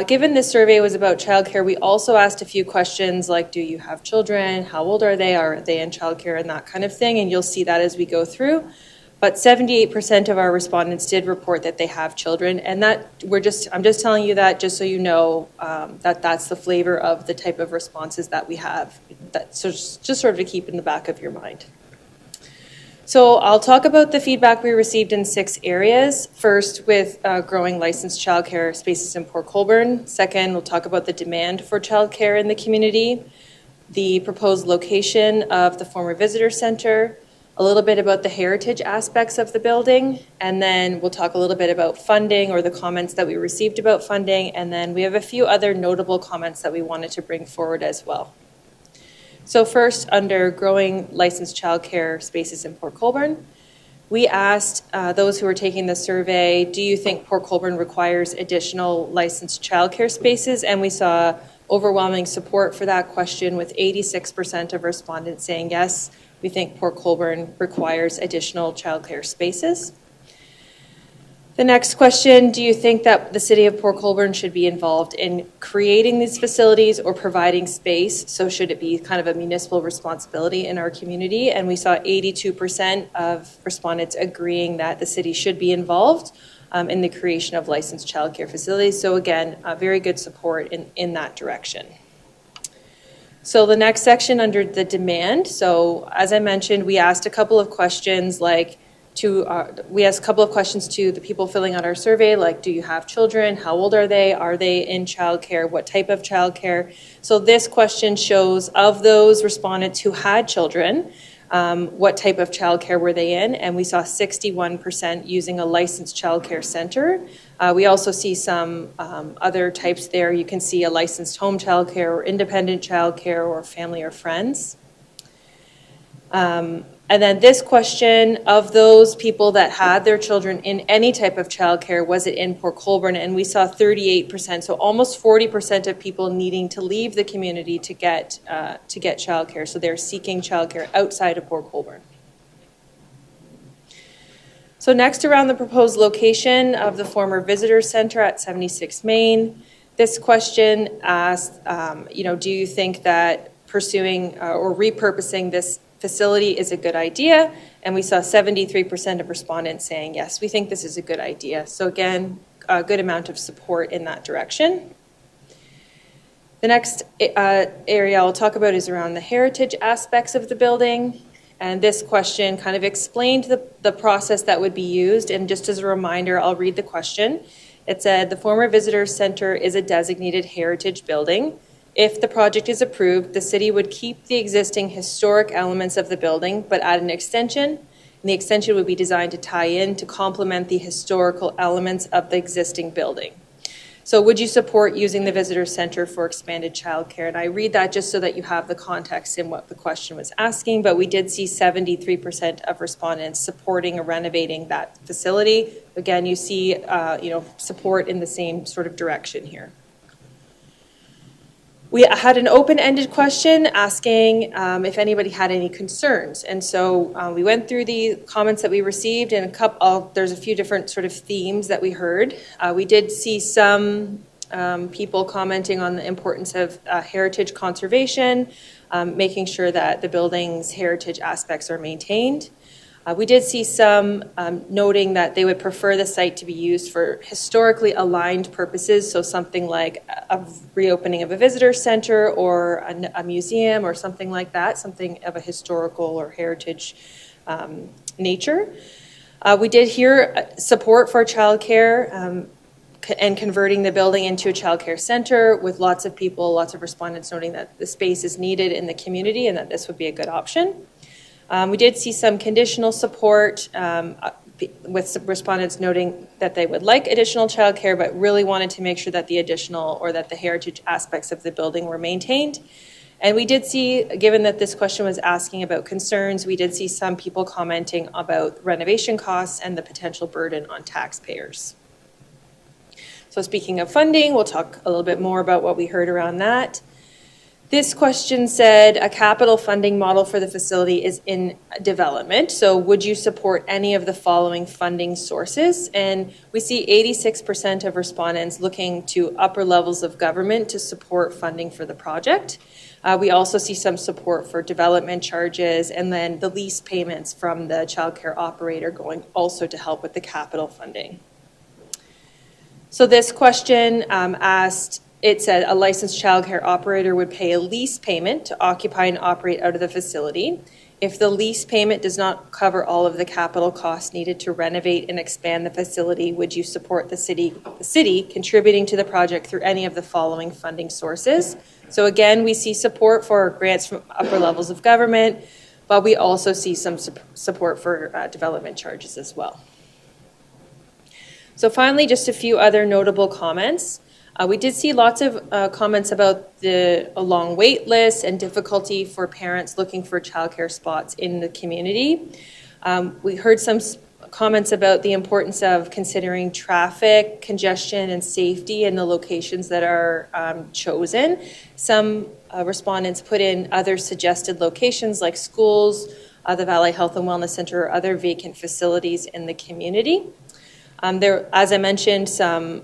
Given this survey was about childcare, we also asked a few questions like, do you have children? How old are they? Are they in childcare? And that kind of thing, and you'll see that as we go through. But 78% of our respondents did report that they have children, and that I'm just telling you that just so you know that that's the flavor of the type of responses that we have. So just sort of to keep in the back of your mind. So I'll talk about the feedback we received in 6 areas. First, with growing licensed childcare spaces in Port Colborne. Second, we'll talk about the demand for childcare in the community, the proposed location of the former visitor center, a little bit about the heritage aspects of the building, and then we'll talk a little bit about funding or the comments that we received about funding, and then we have a few other notable comments that we wanted to bring forward as well. So first, under growing licensed childcare spaces in Port Colborne, we asked those who were taking the survey, do you think Port Colborne requires additional licensed childcare spaces? And we saw overwhelming support for that question, with 86% of respondents saying yes, we think Port Colborne requires additional childcare spaces. The next question, do you think that the city of Port Colborne should be involved in creating these facilities or providing space? So should it be kind of a municipal responsibility in our community? And we saw 82% of respondents agreeing that the city should be involved in the creation of licensed childcare facilities. So again, very good support in that direction. So the next section under the demand. So as I mentioned, we asked a couple of questions like, we asked a couple of questions to the people filling out our survey, like, do you have children? How old are they? Are they in childcare? What type of childcare? So this question shows of those respondents who had children, what type of childcare were they in? And we saw 61% using a licensed childcare center. We also see some other types there. You can see a licensed home childcare or independent childcare or family or friends. And then this question, of those people that had their children in any type of childcare, was it in Port Colborne? And we saw 38%, so almost 40% of people needing to leave the community to get childcare. So they're seeking childcare outside of Port Colborne. So next, around the proposed location of the former visitor center at 76 Main, this question asked, do you think that pursuing or repurposing this facility is a good idea? And we saw 73% of respondents saying, yes, we think this is a good idea. So again, a good amount of support in that direction. The next area I'll talk about is around the heritage aspects of the building. And this question kind of explained the process that would be used. And just as a reminder, I'll read the question. It said, the former visitor center is a designated heritage building. If the project is approved, the city would keep the existing historic elements of the building, but add an extension. And the extension would be designed to tie in to complement the historical elements of the existing building. So would you support using the visitor center for expanded childcare? And I read that just so that you have the context in what the question was asking, but we did see 73% of respondents supporting or renovating that facility. Again, you see support in the same sort of direction here. We had an open-ended question asking if anybody had any concerns. And so we went through the comments that we received, and there's a few different sort of themes that we heard. We did see some people commenting on the importance of heritage conservation, making sure that the building's heritage aspects are maintained. We did see some noting that they would prefer the site to be used for historically aligned purposes, so something like a reopening of a visitor center or a museum or something like that, something of a historical or heritage nature. We did hear support for childcare and converting the building into a childcare center, with lots of respondents noting that the space is needed in the community and that this would be a good option. We did see some conditional support with respondents noting that they would like additional childcare, but really wanted to make sure that the heritage aspects of the building were maintained. And we did see, given that this question was asking about concerns, we did see some people commenting about renovation costs and the potential burden on taxpayers. So speaking of funding, we'll talk a little bit more about what we heard around that. This question said a capital funding model for the facility is in development. So would you support any of the following funding sources? And we see 86% of respondents looking to upper levels of government to support funding for the project. We also see some support for development charges, and then the lease payments from the childcare operator going also to help with the capital funding. So this question it said a licensed childcare operator would pay a lease payment to occupy and operate out of the facility. If the lease payment does not cover all of the capital costs needed to renovate and expand the facility, would you support the city contributing to the project through any of the following funding sources? So again, we see support for grants from upper levels of government, but we also see some support for development charges as well. So finally, just a few other notable comments. We did see lots of comments about a long wait list and difficulty for parents looking for childcare spots in the community. We heard some comments about the importance of considering traffic, congestion, and safety in the locations that are chosen. Some respondents put in other suggested locations like schools, the Valley Health and Wellness Center, or other vacant facilities in the community. There, as I mentioned, some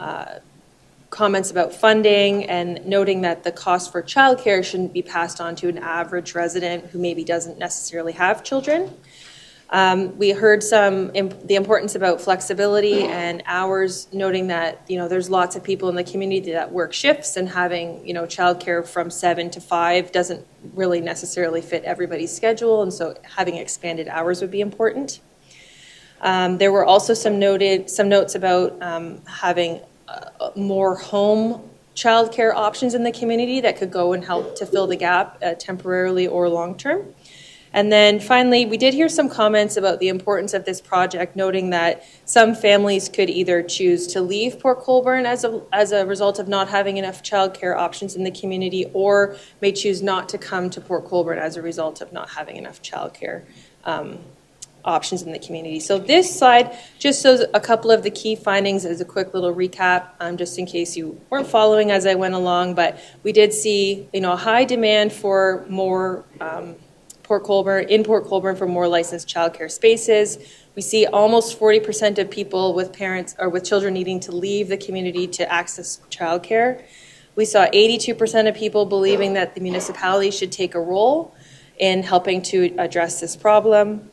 comments about funding and noting that the cost for childcare shouldn't be passed on to an average resident who maybe doesn't necessarily have children. We heard the importance about flexibility and hours, noting that, there's lots of people in the community that work shifts, and having, childcare from 7 to 5 doesn't really necessarily fit everybody's schedule, and so having expanded hours would be important. There were also some notes about having more home childcare options in the community that could go and help to fill the gap temporarily or long term. And then finally, we did hear some comments about the importance of this project, noting that some families could either choose to leave Port Colborne as a result of not having enough childcare options in the community, or may choose not to come to Port Colborne as a result of not having enough childcare options in the community. So this slide just shows a couple of the key findings as a quick little recap, just in case you weren't following as I went along. But we did see, a high demand for more Port Colborne for more licensed childcare spaces. We see almost 40% of people with parents or with children needing to leave the community to access childcare. We saw 82% of people believing that the municipality should take a role in helping to address this problem.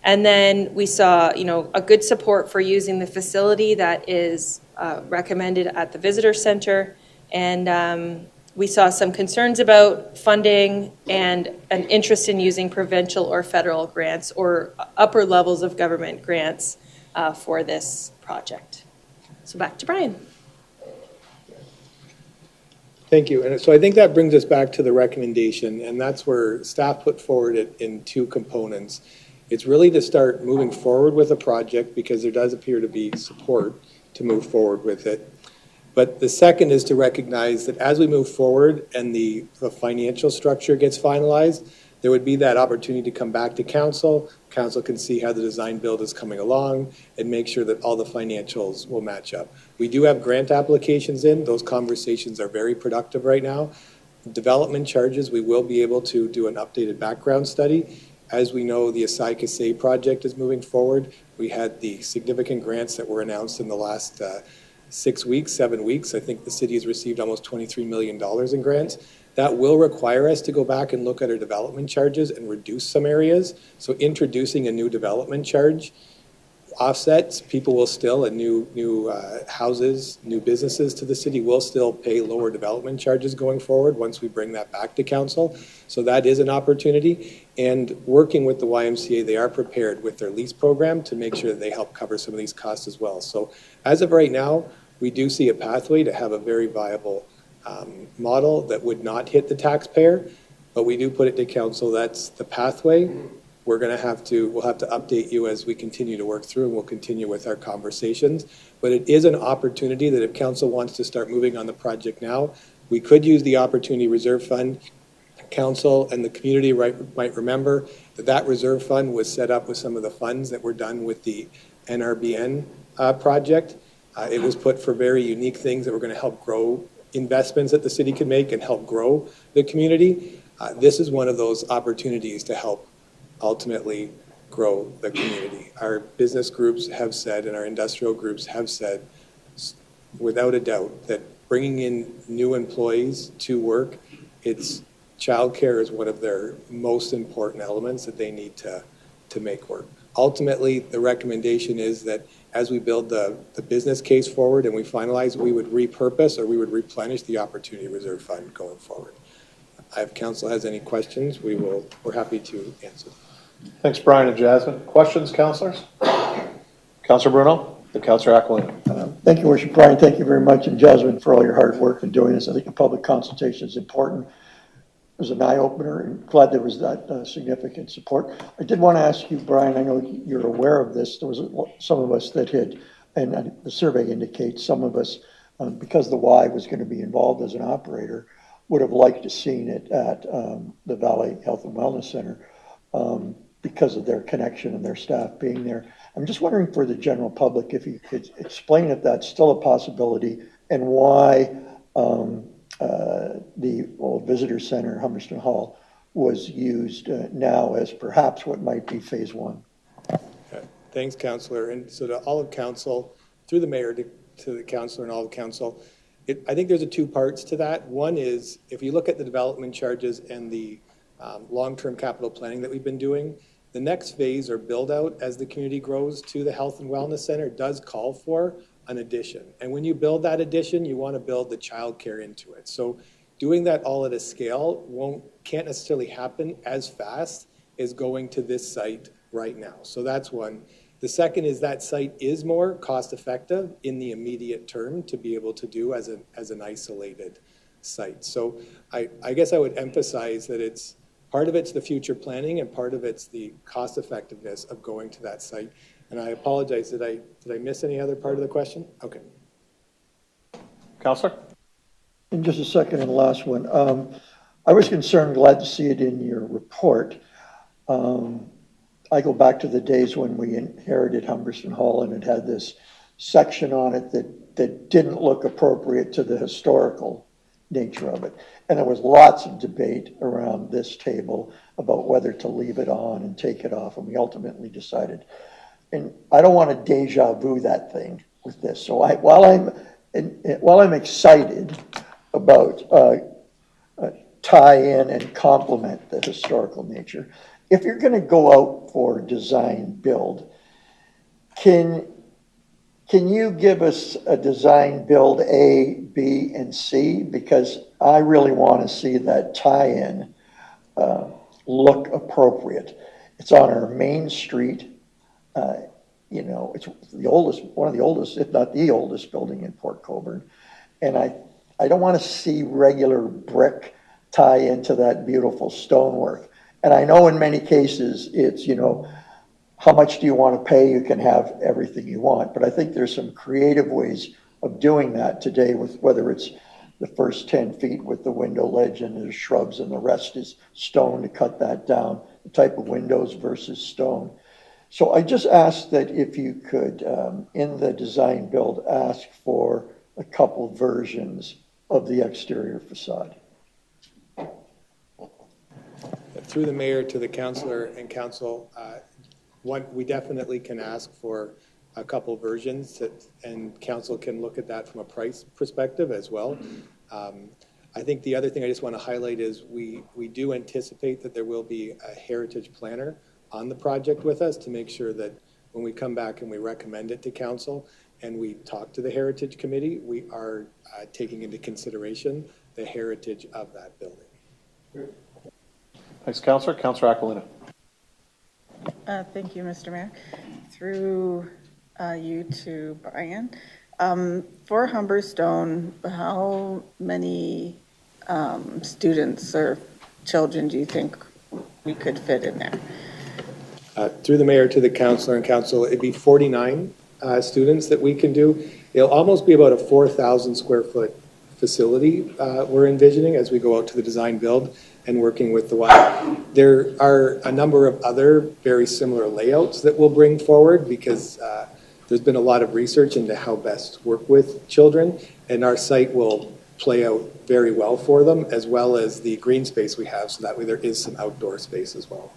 And then we saw, a good support for using the facility that is recommended at the visitor center. And we saw some concerns about funding and an interest in using provincial or federal grants or upper levels of government grants for this project. So back to Brian. Thank you. And so I think that brings us back to the recommendation, and that's where staff put forward it in two components. It's really to start moving forward with a project because there does appear to be support to move forward with it. But the second is to recognize that as we move forward and the financial structure gets finalized, there would be that opportunity to come back to council. Council can see how the design build is coming along and make sure that all the financials will match up. We do have grant applications in. Those conversations are very productive right now. Development charges, we will be able to do an updated background study. As we know, the Asai Kasei project is moving forward. We had the significant grants that were announced in the last 7 weeks. I think the city has received almost $23 million in grants. That will require us to go back and look at our development charges and reduce some areas. So introducing a new development charge offsets, people will still, and new houses, new businesses to the city will still pay lower development charges going forward once we bring that back to council. So that is an opportunity. And working with the YMCA, they are prepared with their lease program to make sure that they help cover some of these costs as well. So as of right now, we do see a pathway to have a very viable model that would not hit the taxpayer, but we do put it to council. That's the pathway. We'll have to update you as we continue to work through, and we'll continue with our conversations. But it is an opportunity that if council wants to start moving on the project now, we could use the Opportunity Reserve Fund. Council and the community might remember that reserve fund was set up with some of the funds that were done with the NRBN project. It was put for very unique things that were going to help grow investments that the city can make and help grow the community. This is one of those opportunities to help ultimately grow the community. Our business groups have said, and our industrial groups have said, without a doubt, that bringing in new employees to work, childcare is one of their most important elements that they need to make work. Ultimately, the recommendation is that as we build the business case forward and we finalize, we would repurpose or we would replenish the Opportunity Reserve Fund going forward. If council has any questions, we're happy to answer. Thanks, Brian and Jasmine. Questions, councillors? Councillor Bruno, then Councillor Aquilina. Thank you, Worship Brian. Thank you very much, and Jasmine, for all your hard work in doing this. I think the public consultation is important. It was an eye-opener, and glad there was that significant support. I did want to ask you, Brian, I know you're aware of this. There was some of us that had, and the survey indicates some of us, because the Y was going to be involved as an operator, would have liked to seen it at the Valley Health and Wellness Center because of their connection and their staff being there. I'm just wondering for the general public if you could explain if that's still a possibility and why the old visitor center, Humberston Hall, was used now as perhaps what might be phase one. Okay. Thanks, Councillor. And so to all of council, through the mayor to the councilor and all the council, I think there's two parts to that. One is, if you look at the development charges and the long-term capital planning that we've been doing, the next phase or build out as the community grows to the health and wellness center does call for an addition. And when you build that addition, you want to build the childcare into it. So doing that all at a scale can't necessarily happen as fast as going to this site right now. So that's one. The second is that site is more cost effective in the immediate term to be able to do as an isolated site. So I guess I would emphasize that part of it's the future planning and part of it's the cost effectiveness of going to that site. And I apologize, did I miss any other part of the question? Okay. Councillor? And just a second and last one. I was concerned, glad to see it in your report. I go back to the days when we inherited Humberston Hall and it had this section on it that didn't look appropriate to the historical nature of it. And there was lots of debate around this table about whether to leave it on and take it off, and we ultimately decided. And I don't want to deja vu that thing with this. So while I'm excited about tie in and complement the historical nature, if you're going to go out for design build, can you give us a design build A, B, and C? Because I really want to see that tie-in look appropriate. It's on our main street. It's one of the oldest, if not the oldest building in Port Colborne. And I don't want to see regular brick tie into that beautiful stonework. And I know in many cases it's, how much do you want to pay? You can have everything you want. But I think there's some creative ways of doing that today, with whether it's the first 10 feet with the window ledge and the shrubs and the rest is stone to cut that down, the type of windows versus stone. So I just asked that if you could, in the design build, ask for a couple versions of the exterior facade. Through the mayor to the councillor and council, we definitely can ask for a couple versions, and council can look at that from a price perspective as well. I think the other thing I just want to highlight is we do anticipate that there will be a heritage planner on the project with us to make sure that when we come back and we recommend it to council and we talk to the heritage committee, we are taking into consideration the heritage of that building. Thanks, Councillor. Councillor Aquilina. Thank you, Mr. Mayor. Through you to Brian. For Humberstone, how many students or children do you think we could fit in there? Through the mayor to the councillor and council, it'd be 49 students that we can do. It'll almost be about a 4,000 square foot facility we're envisioning as we go out to the design build and working with the Y. There are a number of other very similar layouts that we'll bring forward because there's been a lot of research into how best to work with children, and our site will play out very well for them, as well as the green space we have, so that way there is some outdoor space as well.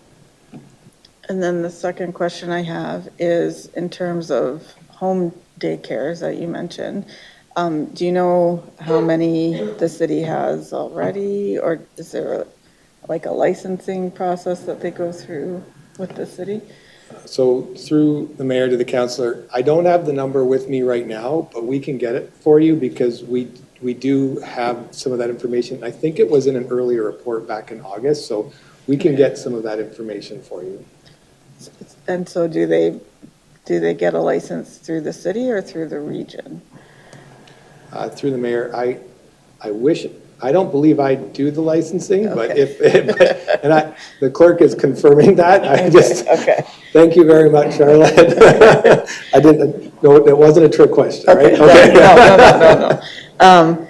And then the second question I have is in terms of home daycares that you mentioned, do you know how many the city has already, or is there like a licensing process that they go through with the city? So through the mayor to the councillor, I don't have the number with me right now, but we can get it for you because we do have some of that information. I think it was in an earlier report back in August, so we can get some of that information for you. And so do they get a license through the city or through the region? Through the mayor, I don't believe I do the licensing, Okay. but the clerk is confirming that. Okay. Thank you very much, Charlotte. I didn't know, it wasn't a trick question, right? Okay. No.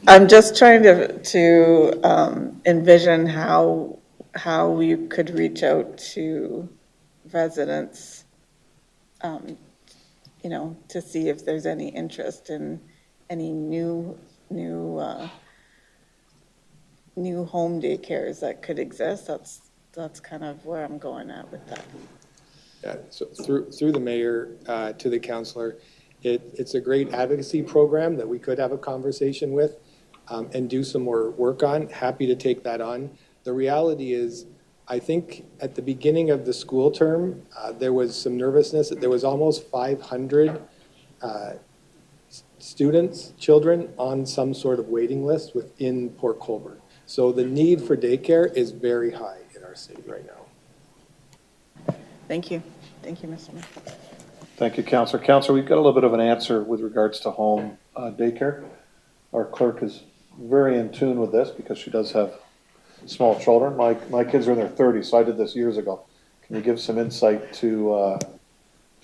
I'm just trying to envision how you could reach out to residents, to see if there's any interest in any new home daycares that could exist. That's kind of where I'm going at with that. Yeah, so through the mayor to the councillor, It's a great advocacy program that we could have a conversation with and do some more work on. Happy to take that on. The reality is, I think at the beginning of the school term, there was some nervousness. There was almost 500 students, children, on some sort of waiting list within Port Colborne. So the need for daycare is very high in our city right now. Thank you. Thank you, Mr. Mayor. Thank you, Councillor. Councillor, we've got a little bit of an answer with regards to home daycare. Our clerk is very in tune with this because she does have small children. My kids are in their 30s, so I did this years ago. Can you give some insight to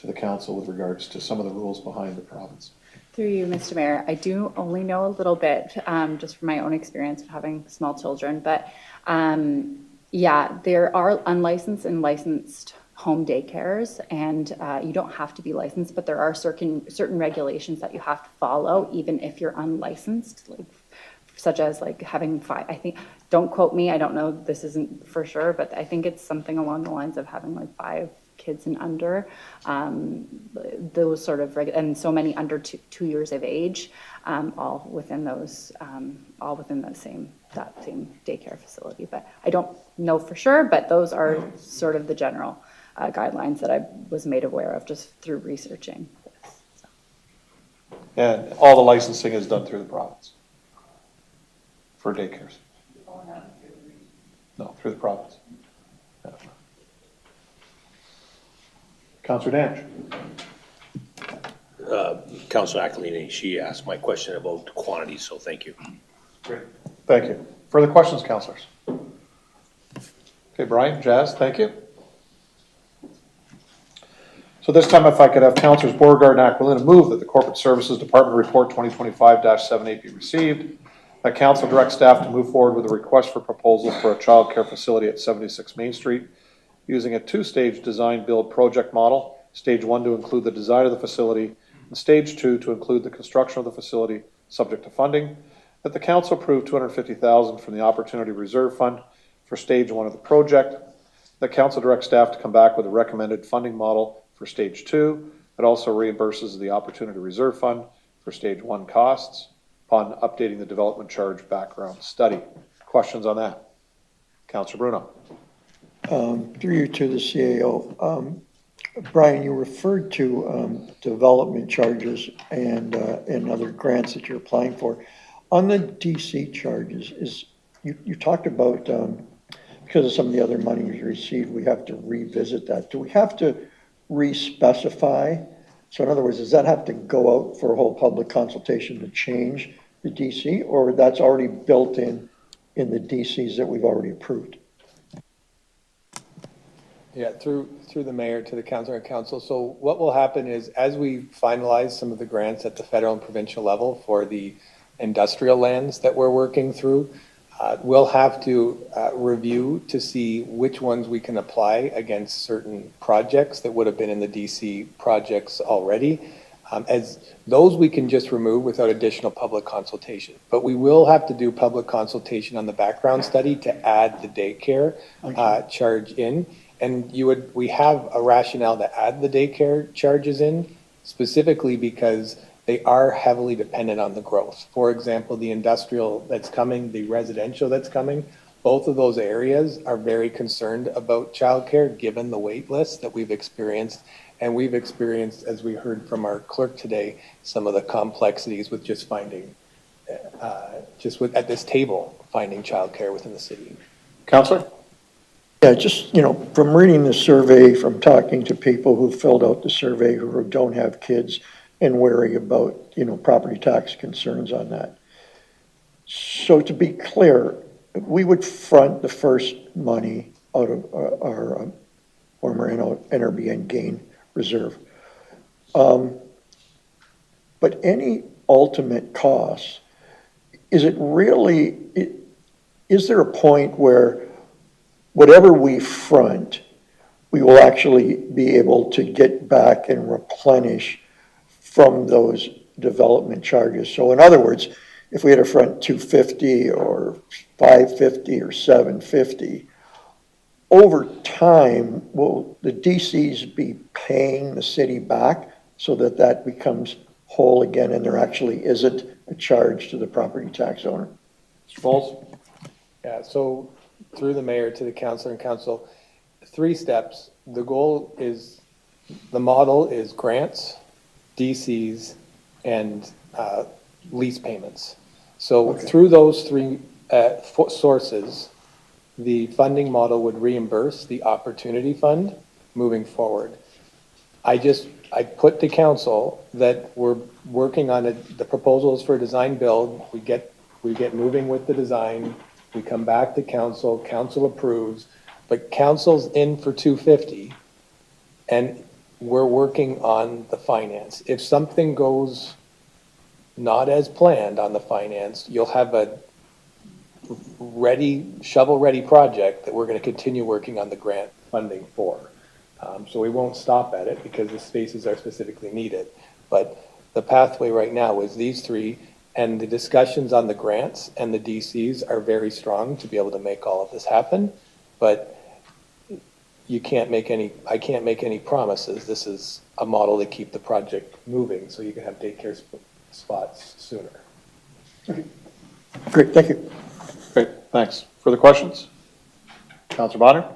the council with regards to some of the rules behind the province? Through you, Mr. Mayor, I do only know a little bit, just from my own experience of having small children, but yeah, there are unlicensed and licensed home daycares, and you don't have to be licensed, but there are certain regulations that you have to follow, even if you're unlicensed, like such as like having 5. I think, don't quote me, I don't know, this isn't for sure, but I think it's something along the lines of having like 5 kids and under, those sort of and so many under 2 years of age, all within those, all within that same daycare facility. But I don't know for sure, but those are sort of the general guidelines that I was made aware of just through researching this. So. And all the licensing is done through the province for daycares? No, through the province. Yeah. Councillor Danch. Councillor Aquilini, she asked my question about quantity, so thank you. Great. Thank you. Further questions, councillors? Okay, Brian, Jazz, thank you. So this time, if I could have Councillors Beauregard and Aquilina move that the Corporate Services Department Report 2025-78 be received, that Council direct staff to move forward with a request for proposal for a child care facility at 76 Main Street using a 2-stage design build project model, stage 1 to include the design of the facility, and stage 2 to include the construction of the facility subject to funding, that the Council approve $250,000 from the Opportunity Reserve Fund for stage 1 of the project, that Council direct staff to come back with a recommended funding model for stage 2 that also reimburses the Opportunity Reserve Fund for stage 1 costs upon updating the development charge background study. Questions on that? Councillor Bruno. Through you to the CAO. Brian, you referred to development charges and other grants that you're applying for. On the DC charges, you talked about because of some of the other money you received, we have to revisit that. Do we have to re-specify? So in other words, does that have to go out for a whole public consultation to change the DC, or that's already built in the DCs that we've already approved? Yeah, through the mayor to the council and council. So what will happen is as we finalize some of the grants at the federal and provincial level for the industrial lands that we're working through, we'll have to review to see which ones we can apply against certain projects that would have been in the DC projects already. As those we can just remove without additional public consultation. But we will have to do public consultation on the background study to add the daycare charge in. And we have a rationale to add the daycare charges in, specifically because they are heavily dependent on the growth. For example, the industrial that's coming, the residential that's coming, both of those areas are very concerned about childcare given the wait list that we've experienced. And we've experienced, as we heard from our clerk today, some of the complexities with just finding, at this table, finding childcare within the city. Councillor? Yeah, just, from reading the survey, from talking to people who filled out the survey who don't have kids and worry about, property tax concerns on that. So to be clear, we would front the first money out of our former NRB and gain reserve. But any ultimate costs, is there a point where whatever we front, we will actually be able to get back and replenish from those development charges? So in other words, if we had a front 250 or 550 or 750, over time, will the DCs be paying the city back so that that becomes whole again and there actually isn't a charge to the property tax owner. Mr. Bowles? Yeah, so through the mayor to the councilor and council, 3 steps. The goal is, the model is grants, DCs, and lease payments. So through those 3 sources, the funding model would reimburse the opportunity fund moving forward. I put to council that we're working on the proposals for design build. We get moving with the design. We come back to council, council approves, but council's in for 250 and we're working on the finance. If something goes not as planned on the finance, you'll have a shovel-ready project that we're going to continue working on the grant funding for. So we won't stop at it because the spaces are specifically needed. But the pathway right now is these 3, and the discussions on the grants and the DCs are very strong to be able to make all of this happen. But I can't make any promises. This is a model to keep the project moving so you can have daycare spots sooner. Okay. Great, thank you. Great, thanks. Further questions? Councilor Bonner?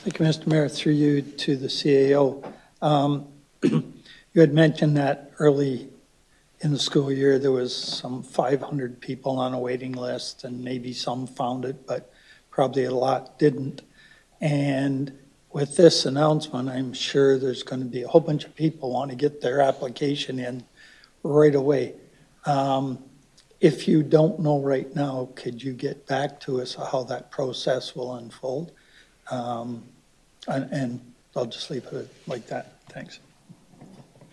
Thank you, Mr. Mayor. Through you to the CAO. You had mentioned that early in the school year there was some 500 people on a waiting list, and maybe some found it, but probably a lot didn't. And with this announcement, I'm sure there's going to be a whole bunch of people want to get their application in right away. If you don't know right now, could you get back to us how that process will unfold? And I'll just leave it like that. Thanks.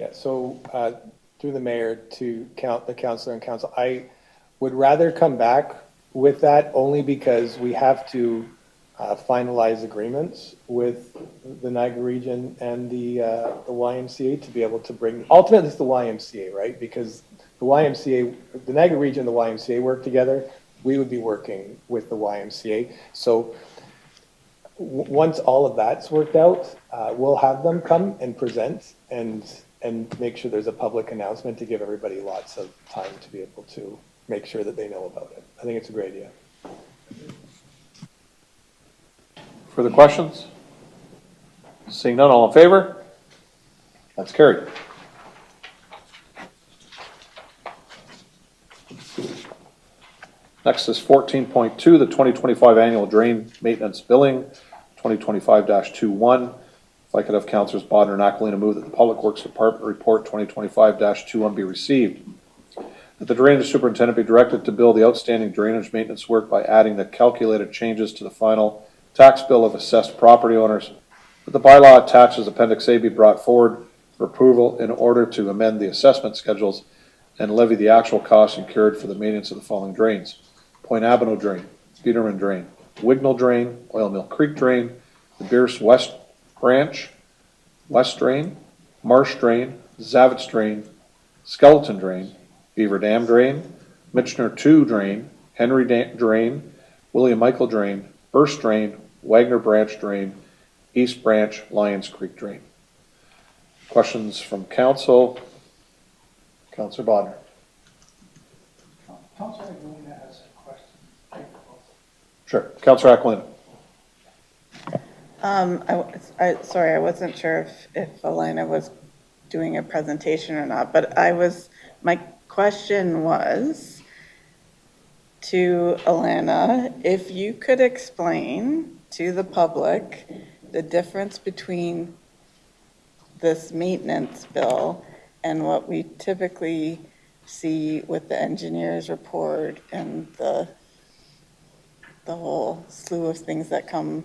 Yeah, so through the mayor to the councilor and council, I would rather come back with that only because we have to finalize agreements with the Niagara region and the YMCA to be able to bring, ultimately it's the YMCA, right? Because the YMCA, the Niagara region and the YMCA work together, we would be working with the YMCA. So once all of that's worked out, we'll have them come and present and make sure there's a public announcement to give everybody lots of time to be able to make sure that they know about it. I think it's a great idea. Further questions? Seeing none, all in favor? That's carried. Next is 14.2, the 2025 annual drain maintenance billing, 2025-21. If I could have Councilors Bodner and Aquilina move that the Public Works Department report 2025-21 be received. That the drainage superintendent be directed to bill the outstanding drainage maintenance work by adding the calculated changes to the final tax bill of assessed property owners. That the bylaw attached as Appendix A be brought forward for approval in order to amend the assessment schedules and levy the actual costs incurred for the maintenance of the following drains: Point Avenue Drain, Peterman Drain, Wignall Drain, Oil Mill Creek Drain, the Bierce West Branch, West Drain, Marsh Drain, Zavitz Drain, Skeleton Drain, Beaver Dam Drain, Mitchner 2 Drain, Henry Drain, William Michael Drain, Burst Drain, Wagner Branch Drain, East Branch, Lions Creek Drain. Questions from council? Councilor Bodner. Councilor Aquilina has a question. Sure. Councilor Aquilina. Sorry, I wasn't sure if Elena was doing a presentation or not, but my question was to Elena, if you could explain to the public the difference between this maintenance bill and what we typically see with the engineer's report and the whole slew of things that come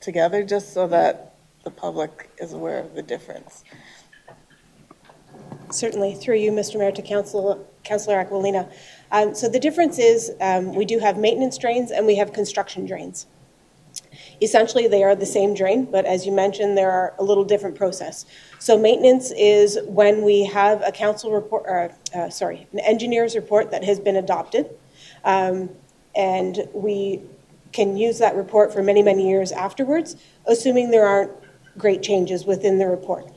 together, just so that the public is aware of the difference. Certainly, through you, Mr. Mayor, to Councilor Aquilina. So the difference is we do have maintenance drains and we have construction drains. Essentially, they are the same drain, but as you mentioned, there are a little different process. So maintenance is when we have a council report, an engineer's report that has been adopted, and we can use that report for many, many years afterwards, assuming there aren't great changes within the report.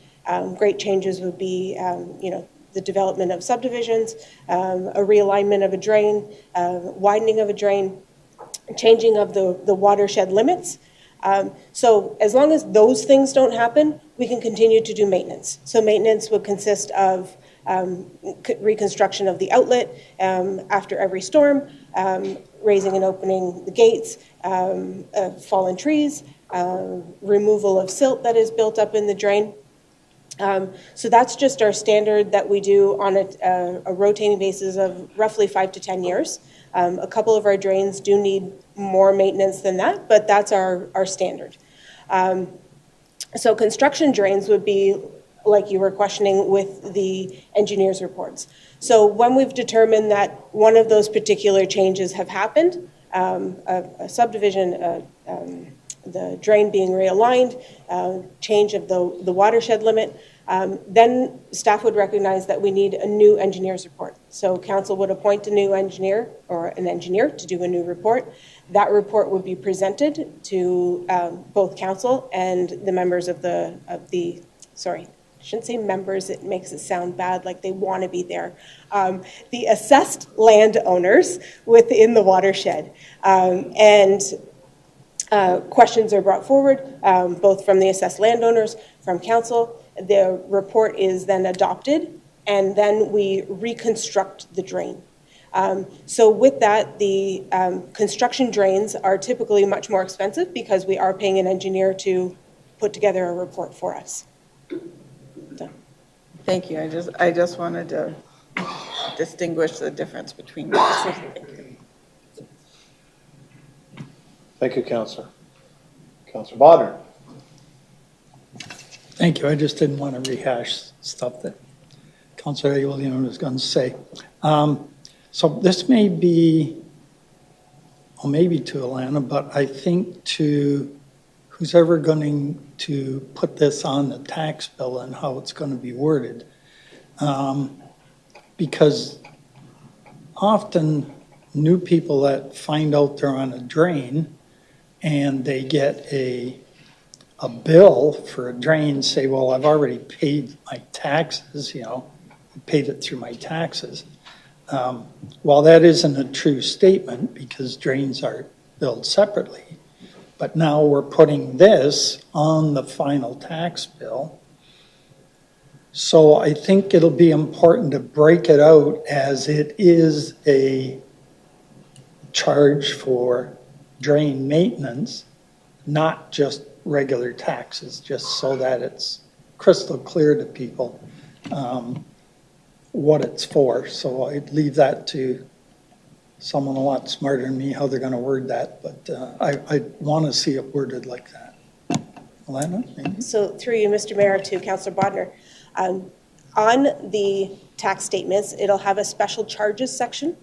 Great changes would be, the development of subdivisions, a realignment of a drain, widening of a drain, changing of the watershed limits. So as long as those things don't happen, we can continue to do maintenance. So maintenance would consist of reconstruction of the outlet after every storm, raising and opening the gates, fallen trees, removal of silt that is built up in the drain. So that's just our standard that we do on a rotating basis of roughly 5 to 10 years. A couple of our drains do need more maintenance than that, but that's our standard. So construction drains would be, like you were questioning, with the engineer's reports. So when we've determined that one of those particular changes have happened, a subdivision, the drain being realigned, change of the watershed limit, then staff would recognize that we need a new engineer's report. So council would appoint a new engineer or an engineer to do a new report. That report would be presented to both council and the members of the sorry, I shouldn't say members, it makes it sound bad, like they want to be there. The assessed landowners within the watershed. Questions are brought forward, both from the assessed landowners, from council. The report is then adopted, and then we reconstruct the drain. So with that, the construction drains are typically much more expensive because we are paying an engineer to put together a report for us. So. Thank you. I just wanted to distinguish the difference between those. Thank you. Thank you, Councillor. Councillor Bodnar. Thank you. I just didn't want to rehash stuff that Councillor William was going to say. So this may be, well, maybe to Alana, but I think to who's ever going to put this on the tax bill and how it's going to be worded. Because often new people that find out they're on a drain and they get a bill for a drain say, well, I've already paid my taxes, paid it through my taxes. While that isn't a true statement because drains are billed separately, but now we're putting this on the final tax bill. So I think it'll be important to break it out as it is a charge for drain maintenance, not just regular taxes, just so that it's crystal clear to people what it's for. So I'd leave that to someone a lot smarter than me, how they're going to word that, but I want to see it worded like that. Alana, maybe? So through you, Mr. Mayor, to Councillor Bodnar, on the tax statements, it'll have a special charges section.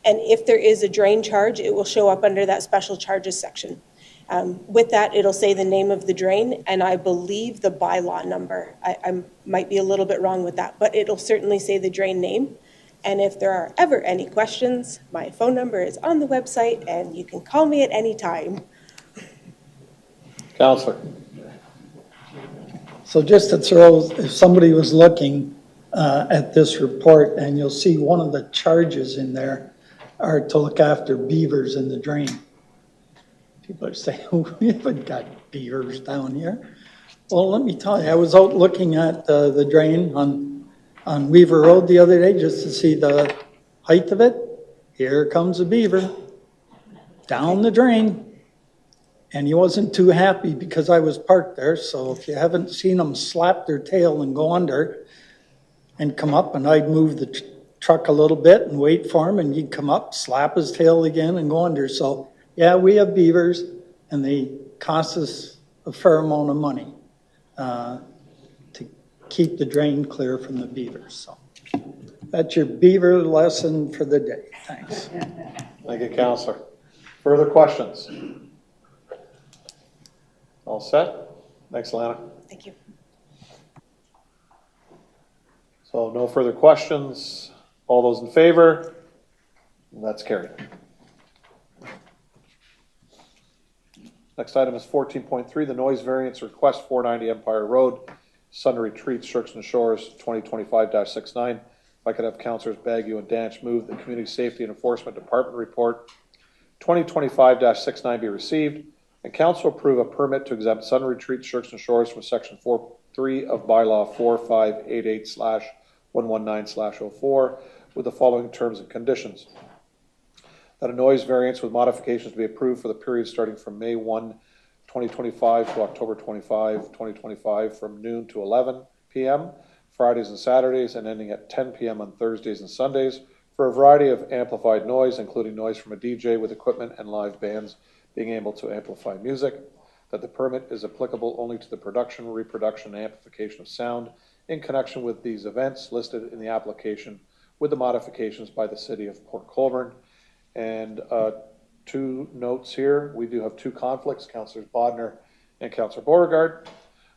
And if there is a drain charge, it will show up under that special charges section. With that, it'll say the name of the drain, and I believe the bylaw number. I might be a little bit wrong with that, but it'll certainly say the drain name. And if there are ever any questions, my phone number is on the website, and you can call me at any time. Councillor. So just to throw, if somebody was looking at this report, and you'll see one of the charges in there are to look after beavers in the drain. People are saying, oh, we haven't got beavers down here. Well, let me tell you, I was out looking at the drain on Weaver Road the other day just to see the height of it. Here comes a beaver down the drain. And he wasn't too happy because I was parked there. So if you haven't seen them slap their tail and go under and come up, and I'd move the truck a little bit and wait for him, and he'd come up, slap his tail again and go under. So yeah, we have beavers, and they cost us a fair amount of money to keep the drain clear from the beavers. So that's your beaver lesson for the day. Thanks. Thank you, Councillor. Further questions? All set? Thanks, Alana. Thank you. So no further questions. All those in favor? That's carried. Next item is 14.3, the noise variance request, 490 Empire Road. Sun Retreat, Shirks and Shores, 2025-69. If I could have Councilors Bagu and Danch move the Community Safety and Enforcement Department Report 2025-69 be received, and Council approve a permit to exempt Sun Retreat, Shirks and Shores from Section 4.3 of Bylaw 4588/119/04 with the following terms and conditions. That a noise variance with modifications be approved for the period starting from May 1, 2025 to October 25, 2025 from noon to 11 p.m., Fridays and Saturdays, and ending at 10 p.m. on Thursdays and Sundays for a variety of amplified noise, including noise from a DJ with equipment and live bands being able to amplify music. That the permit is applicable only to the production, reproduction, and amplification of sound in connection with these events listed in the application with the modifications by the City of Port Colborne. And two notes here. We do have two conflicts, Councillors Bodner and Councillor Beauregard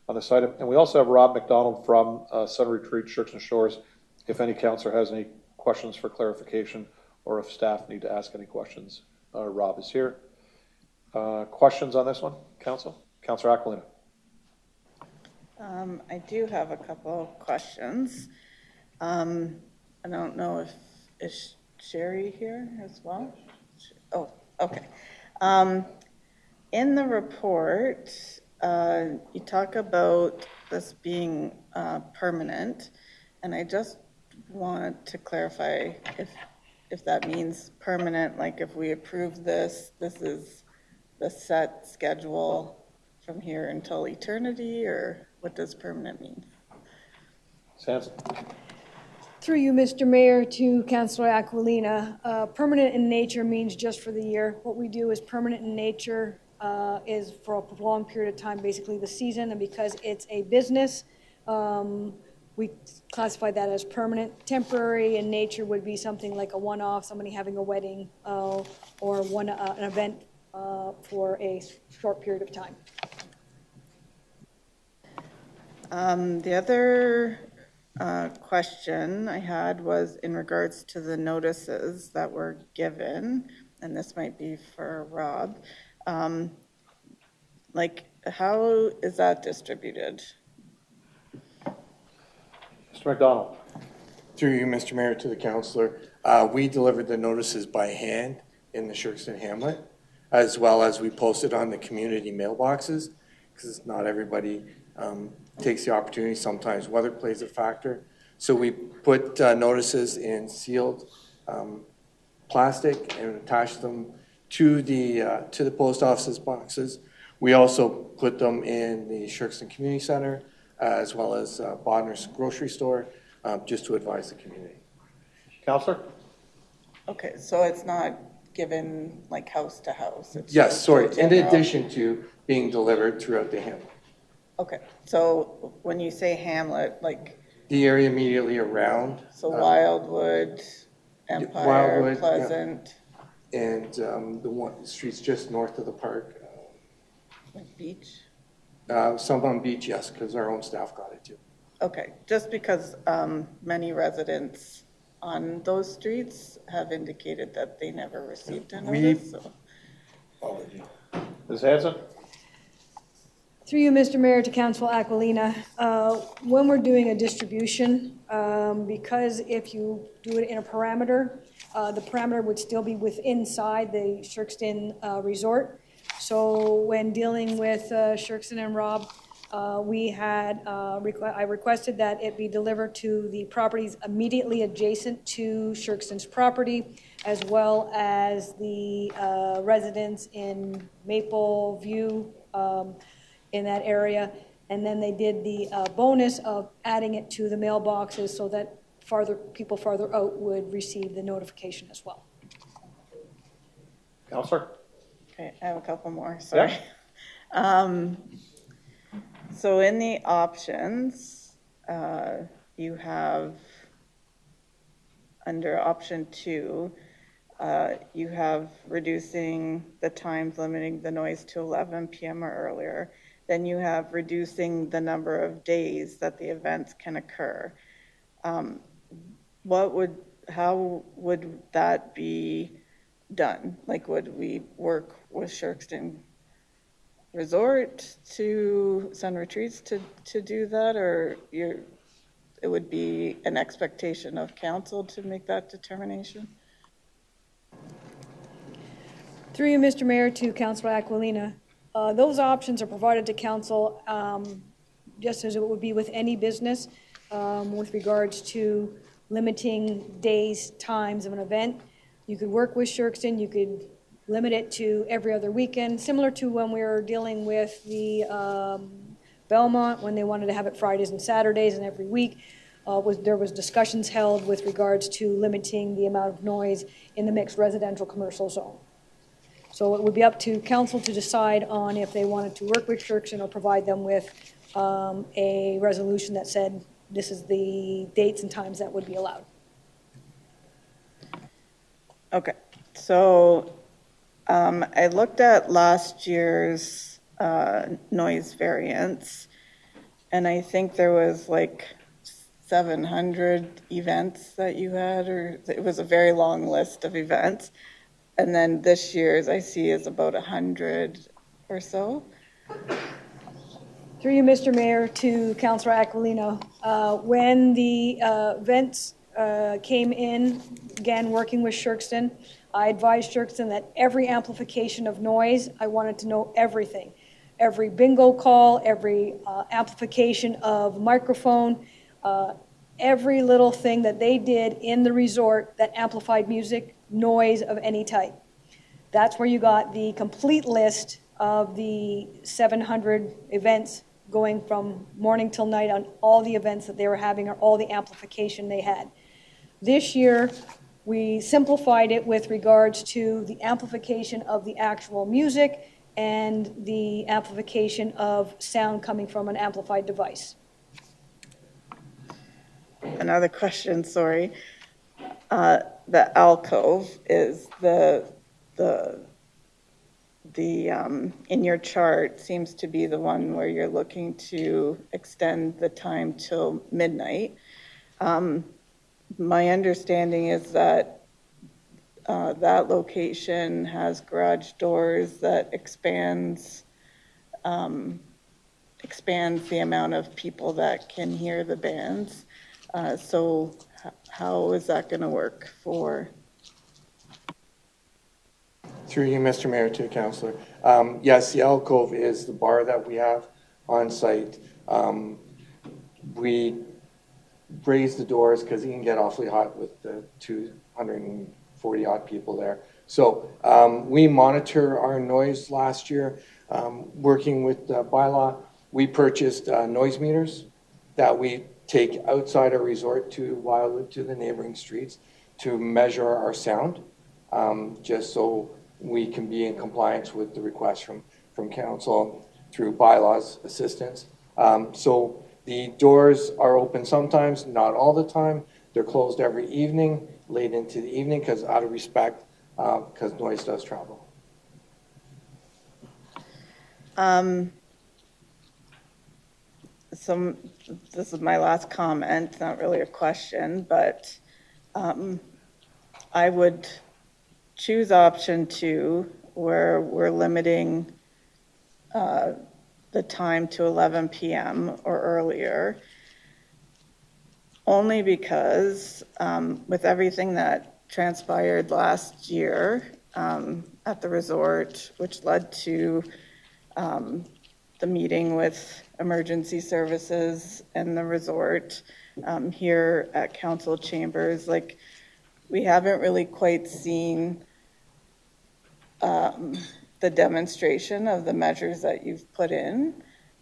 on this item. And we also have Rob McDonald from Sun Retreat, Shirks and Shores. If any councillor has any questions for clarification or if staff need to ask any questions, Rob is here. Questions on this one, Council? Councillor Aquilina. I do have a couple questions. I don't know if is Sherry here as well? Oh, okay. In the report, you talk about this being permanent, and I just want to clarify if that means permanent, like if we approve this, this is the set schedule from here until eternity, or what does permanent mean? Sanson. Through you, Mr. Mayor, to Councillor Aquilina, permanent in nature means just for the year. What we do is permanent in nature is for a prolonged period of time, basically the season, and because it's a business, we classify that as permanent. Temporary in nature would be something like a one-off, somebody having a wedding, or an event for a short period of time. The other question I had was in regards to the notices that were given, and this might be for Rob. Like, how is that distributed? Mr. McDonald. Through you, Mr. Mayor, to the councillor, we delivered the notices by hand in the Shirkston Hamlet, as well as we posted on the community mailboxes, because not everybody takes the opportunity. Sometimes weather plays a factor. So we put notices in sealed plastic and attached them to the post office's boxes. We also put them in the Shirkston Community Center, as well as Bodner's grocery store, just to advise the community. Councillor? Okay, so it's not given like house to house? It's yes, sorry, in general. addition to being delivered throughout the hamlet. Okay, so when you say hamlet, like? The area immediately around. So Wildwood, Empire, Wildwood, Pleasant. Yeah. And the streets just north of the park. Like Beach? Some on Beach, yes, because our own staff got it too. Okay, just because many residents on those streets have indicated that they never received a notice. So. Ms. Hanson? Through you, Mr. Mayor, to Council Aquilina, when we're doing a distribution, because if you do it in a parameter, the parameter would still be inside the Shirkston Resort. So when dealing with Shirkston and Rob, I requested that it be delivered to the properties immediately adjacent to Shirkston's property, as well as the residents in Maple View in that area. And then they did the bonus of adding it to the mailboxes so that people farther out would receive the notification as well. Councillor? Okay, I have a couple more, sorry. Yeah. So in the options, you have, under option 2, you have reducing the times, limiting the noise to 11 p.m. or earlier. Then you have reducing the number of days that the events can occur. How would that be done? Like, would we work with Shirkston resort to send retreats to do that, or it would be an expectation of council to make that determination? Through you, Mr. Mayor, to Councilor Aquilina. Those options are provided to council just as it would be with any business with regards to limiting days, times of an event. You could work with Shirkston, you could limit it to every other weekend, similar to when we were dealing with the Belmont, when they wanted to have it Fridays and Saturdays and every week. There was discussions held with regards to limiting the amount of noise in the mixed residential commercial zone. So it would be up to council to decide on if they wanted to work with Shirkston or provide them with a resolution that said this is the dates and times that would be allowed. Okay, so I looked at last year's noise variance, and I think there was like 700 events that you had, or it was a very long list of events. And then this year's I see is about 100 or so. Through you, Mr. Mayor, to Councilor Aquilino. When the events came in, again, working with Shirkston, I advised Shirkston that every amplification of noise, I wanted to know everything. Every bingo call, every amplification of microphone, every little thing that they did in the resort that amplified music, noise of any type. That's where you got the complete list of the 700 events going from morning till night on all the events that they were having or all the amplification they had. This year, we simplified it with regards to the amplification of the actual music and the amplification of sound coming from an amplified device. Another question, sorry. The alcove is the in your chart seems to be the one where you're looking to extend the time till midnight. My understanding is that that location has garage doors that expands the amount of people that can hear the bands. So how is that going to work for? Through you, Mr. Mayor, to Councillor. Yes, the alcove is the bar that we have on site. We raise the doors because it can get awfully hot with the 240 odd people there. So we monitor our noise last year. Working with the bylaw, we purchased noise meters that we take outside our resort to Wildwood, to the neighboring streets, to measure our sound, just so we can be in compliance with the request from council through bylaws assistance. So the doors are open sometimes, not all the time. They're closed every evening, late into the evening, because out of respect, because noise does travel. So this is my last comment, not really a question, but I would choose option 2, where we're limiting the time to 11 p.m. or earlier, only because with everything that transpired last year at the resort, which led to the meeting with emergency services and the resort here at council chambers, like, we haven't really quite seen the demonstration of the measures that you've put in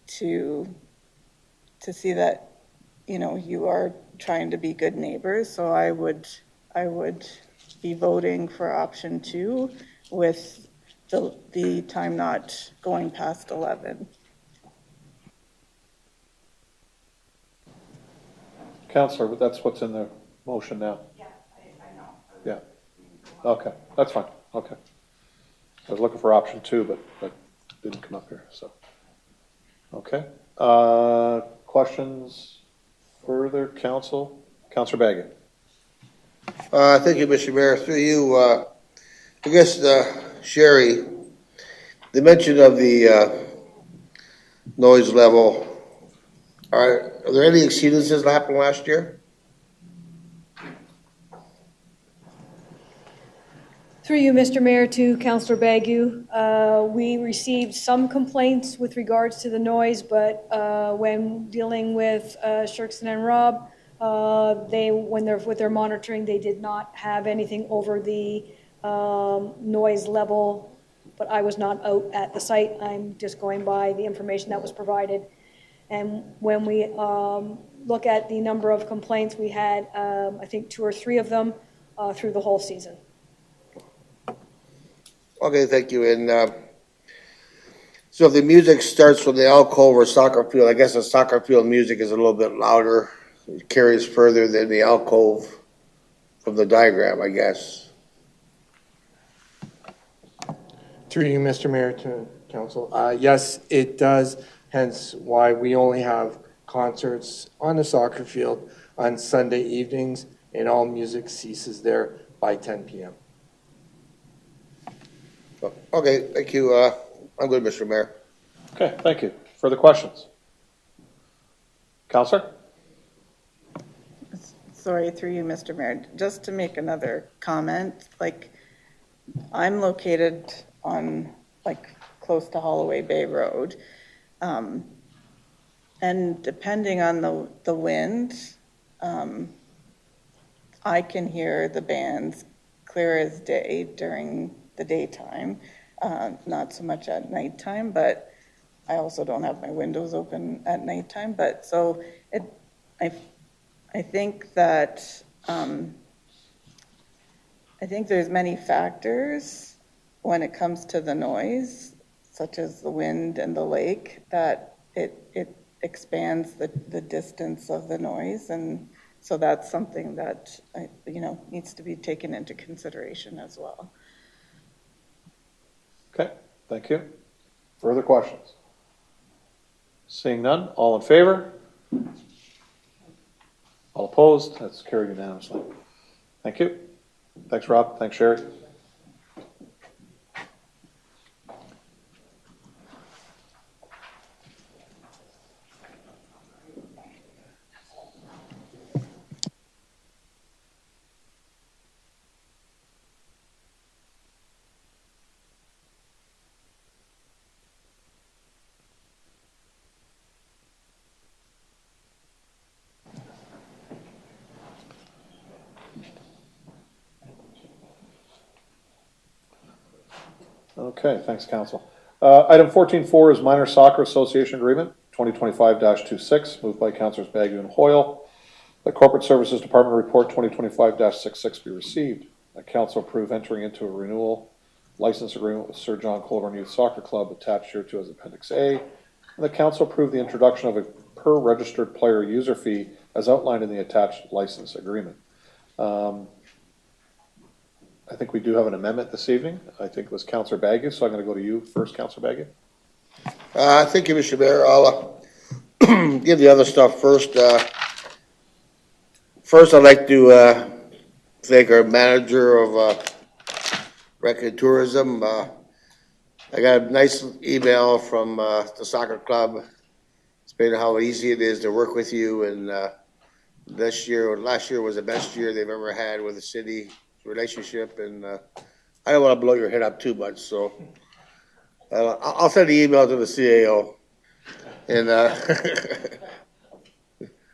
to see that, you know, you are trying to be good neighbors. So I would be voting for option 2 with the time not going past 11. Councillor, but that's what's in the motion now. Yeah, I know. Yeah. Okay, that's fine. Okay. I was looking for option 2, but that didn't come up here, so. Okay. Questions further, council? Councillor Baggett. Thank you, Mr. Mayor. Through you, I guess, Sherry, the mention of the noise level. Are there any exceedances that happened last year? Through you, Mr. Mayor, to Councillor Bagu. We received some complaints with regards to the noise, but when dealing with Shirkson and Rob, with their monitoring, they did not have anything over the noise level, but I was not out at the site. I'm just going by the information that was provided. And when we look at the number of complaints, we had, I think, 2 or 3 of them through the whole season. Okay, thank you. And so if the music starts from the alcove or soccer field, I guess the soccer field music is a little bit louder. It carries further than the alcove from the diagram, I guess. Through you, Mr. Mayor, to council. Yes, it does, hence why we only have concerts on the soccer field on Sunday evenings, and all music ceases there by 10 p.m. Okay, thank you. I'm good, Mr. Mayor. Okay, thank you. Further questions? Counselor? Sorry, through you, Mr. Mayor, just to make another comment, like, I'm located on, like, close to Holloway Bay Road, and depending on the wind, I can hear the bands clear as day during the daytime, not so much at nighttime, but I also don't have my windows open at nighttime. But so I think that I think there's many factors when it comes to the noise, such as the wind and the lake, that it expands the distance of the noise, and so that's something that needs to be taken into consideration as well. Okay, thank you. Further questions? Seeing none, all in favor? All opposed? That's carried unanimously. Thank you. Thanks, Rob. Thanks, Sherry. Okay, thanks, Council. Item 14.4 is Minor Soccer Association Agreement, 2025-26, moved by Councilors Bagu and Hoyle. The Corporate Services Department Report 2025-66 be received. The Council approve entering into a renewal license agreement with Sir John Colborne Youth Soccer Club attached here to as Appendix A. And the Council approve the introduction of a per registered player user fee as outlined in the attached license agreement. I think we do have an amendment this evening. I think it was Councillor Bagu, so I'm going to go to you first, Councillor Bagu. Thank you, Mr. Mayor. I'll give the other stuff first. First, I'd like to thank our manager of Rec and Tourism. I got a nice email from the soccer club explaining how easy it is to work with you, and last year was the best year they've ever had with the city relationship, and I don't want to blow your head up too much, so I'll send the email to the CAO, and I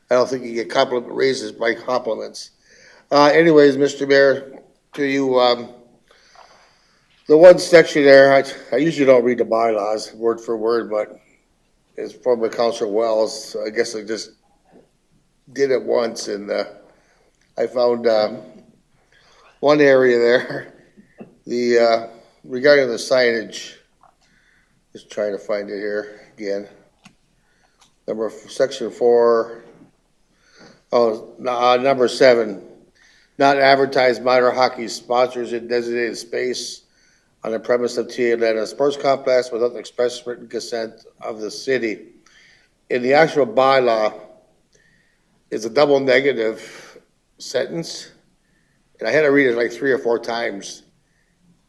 don't think you get raises by compliments. Anyways, Mr. Mayor, to you, the one section there, I usually don't read the bylaws word for word, but as former Councilor Wells, I guess I just did it once, and I found one area there, regarding the signage. Just trying to find it here again. Section 4. Number 7. Not advertise minor hockey sponsors in designated space on the premise of TA Atlanta Sports Complex without the express written consent of the city. In the actual bylaw, it's a double negative sentence. And I had to read it like 3 or 4 times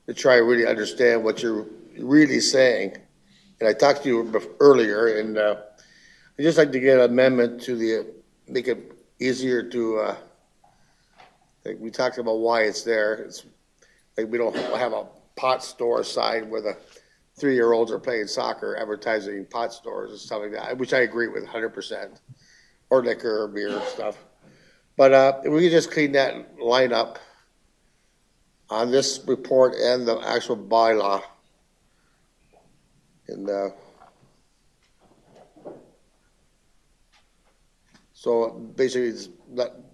to try to really understand what you're really saying. and I talked to you earlier, and I'd just like to get an amendment to make it easier to, like we talked about why it's there. It's like we don't have a pot store sign where the 3-year-olds are playing soccer, advertising pot stores and stuff like that, which I agree with 100%, or liquor or beer stuff. But if we could just clean that line up on this report and the actual bylaw. And so basically, it's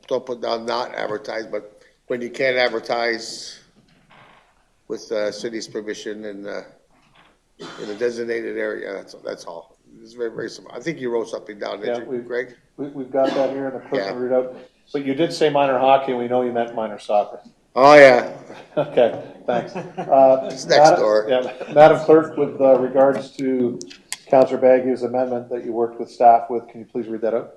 don't put down not advertised, but when you can't advertise with the city's permission and in a designated area, that's all. It's very, very simple. I think you wrote something down, didn't you, Greg? We've got that here in the clerk can read out. But you did say minor hockey, and we know you meant minor soccer. Oh, yeah. Okay, thanks. It's next door. Yeah, Madam Clerk, with regards to Councillor Baguio's amendment that you worked with staff with, can you please read that out?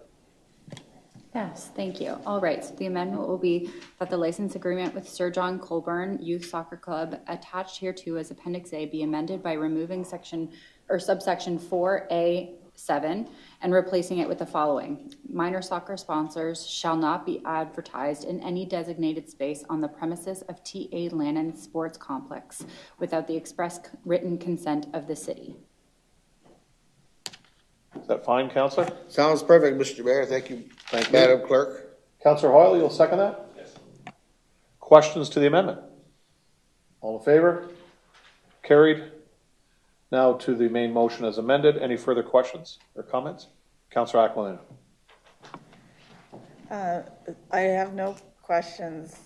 Yes, thank you. All right, so the amendment will be that the license agreement with Sir John Colborne Youth Soccer Club attached hereto as Appendix A be amended by removing section or subsection 4A7 and replacing it with the following. Minor soccer sponsors shall not be advertised in any designated space on the premises of T.A. Lannon Sports Complex without the express written consent of the city. Is that fine, Councillor? Sounds perfect, Mr. Mayor. Thank you, Madam Clerk. Councillor Hoyle, you'll second that? Yes. Questions to the amendment? All in favor? Carried. Now to the main motion as amended. Any further questions or comments? Councillor Aquilina. I have no questions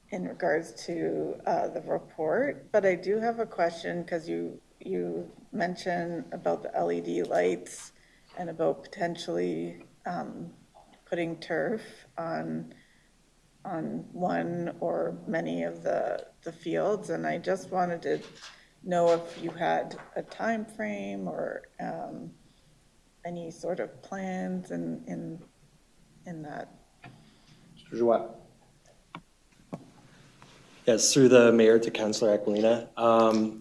in regards to the report, but I do have a question because you mentioned about the LED lights and about potentially putting turf on one or many of the fields, and I just wanted to know if you had a time frame or any sort of plans in that. Mr. Jouet. Yes, through the mayor to Councillor Aquilina.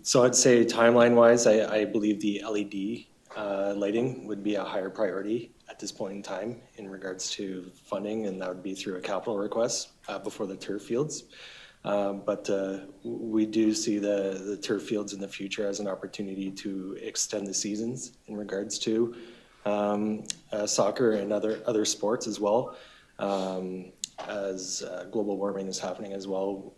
So I'd say timeline-wise, I believe the LED lighting would be a higher priority at this point in time in regards to funding, and that would be through a capital request before the turf fields. But we do see the turf fields in the future as an opportunity to extend the seasons in regards to soccer and other sports as well. As global warming is happening as well,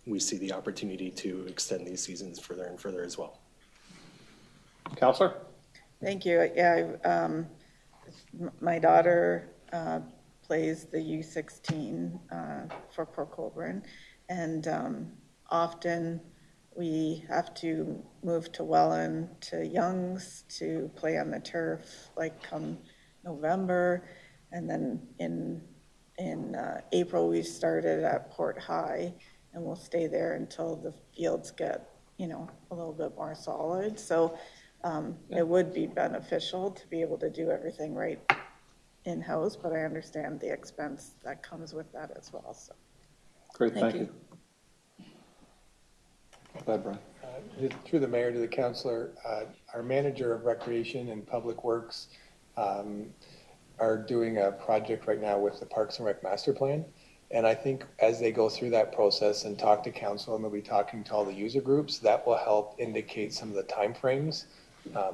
we see the opportunity to extend these seasons further and further as well. Councillor? Thank you. Yeah, my daughter plays the U16 for Port Colborne, and often we have to move to Welland, to Youngs to play on the turf, like come November, and then in April we started at Port High, and we'll stay there until the fields get a little bit more solid. So it would be beneficial to be able to do everything right in-house, but I understand the expense that comes with that as well. So great, thank you. Go ahead, Brian. Through the mayor to the councillor, our manager of recreation and public works are doing a project right now with the Parks and Rec Master Plan. And I think as they go through that process and talk to council, and they'll be talking to all the user groups, that will help indicate some of the timeframes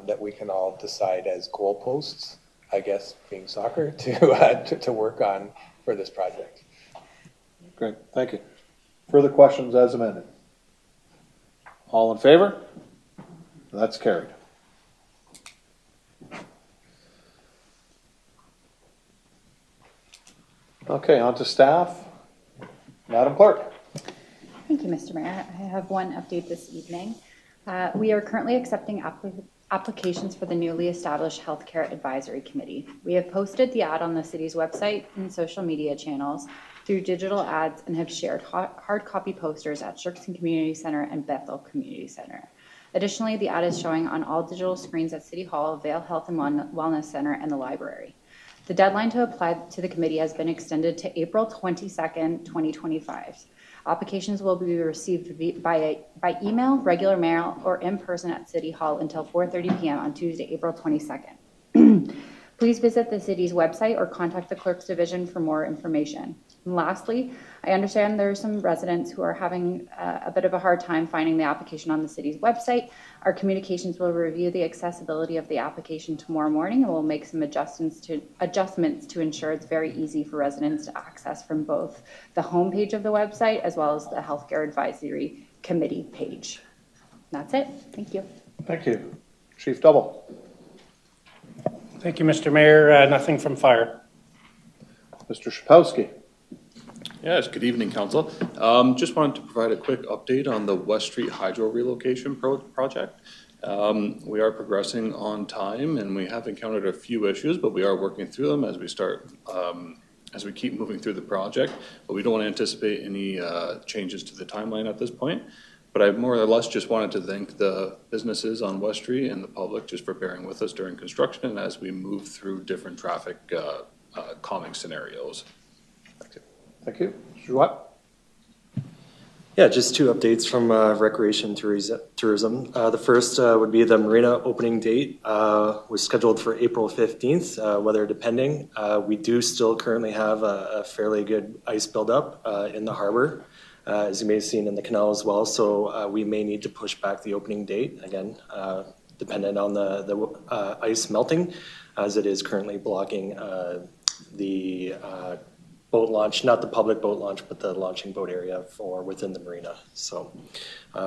that we can all decide as goalposts, I guess being soccer, to work on for this project. Great, thank you. Further questions as amended? All in favor? That's carried. Okay, on to staff. Madam Clerk. Thank you, Mr. Mayor. I have one update this evening. We are currently accepting applications for the newly established Healthcare Advisory Committee. We have posted the ad on the city's website and social media channels through digital ads and have shared hard copy posters at Sherkston Community Center and Bethel Community Center. Additionally, the ad is showing on all digital screens at City Hall, Vale Health and Wellness Center, and the library. The deadline to apply to the committee has been extended to April 22nd, 2025. Applications will be received by email, regular mail, or in person at City Hall until 4:30 p.m. on Tuesday, April 22nd. Please visit the city's website or contact the Clerk's Division for more information. And lastly, I understand there are some residents who are having a bit of a hard time finding the application on the city's website. Our communications will review the accessibility of the application tomorrow morning, and we'll make some adjustments to ensure it's very easy for residents to access from both the homepage of the website as well as the Healthcare Advisory Committee page. That's it. Thank you. Thank you. Chief Double. Thank you, Mr. Mayor. Nothing from fire. Mr. Szapowski. Yes, good evening, Council. Just wanted to provide a quick update on the West Street Hydro relocation project. We are progressing on time, and we have encountered a few issues, but we are working through them as we keep moving through the project. But we don't want to anticipate any changes to the timeline at this point. But I more or less just wanted to thank the businesses on West Street and the public just for bearing with us during construction and as we move through different traffic calming scenarios. Thank you. Mr. Watt. Yeah, just two updates from recreation tourism. The first would be the marina opening date was scheduled for April 15th, weather depending. We do still currently have a fairly good ice buildup in the harbor, as you may have seen in the canal as well. So we may need to push back the opening date, again, dependent on the ice melting, as it is currently blocking the boat launch, not the public boat launch, but the launching boat area for within the marina. So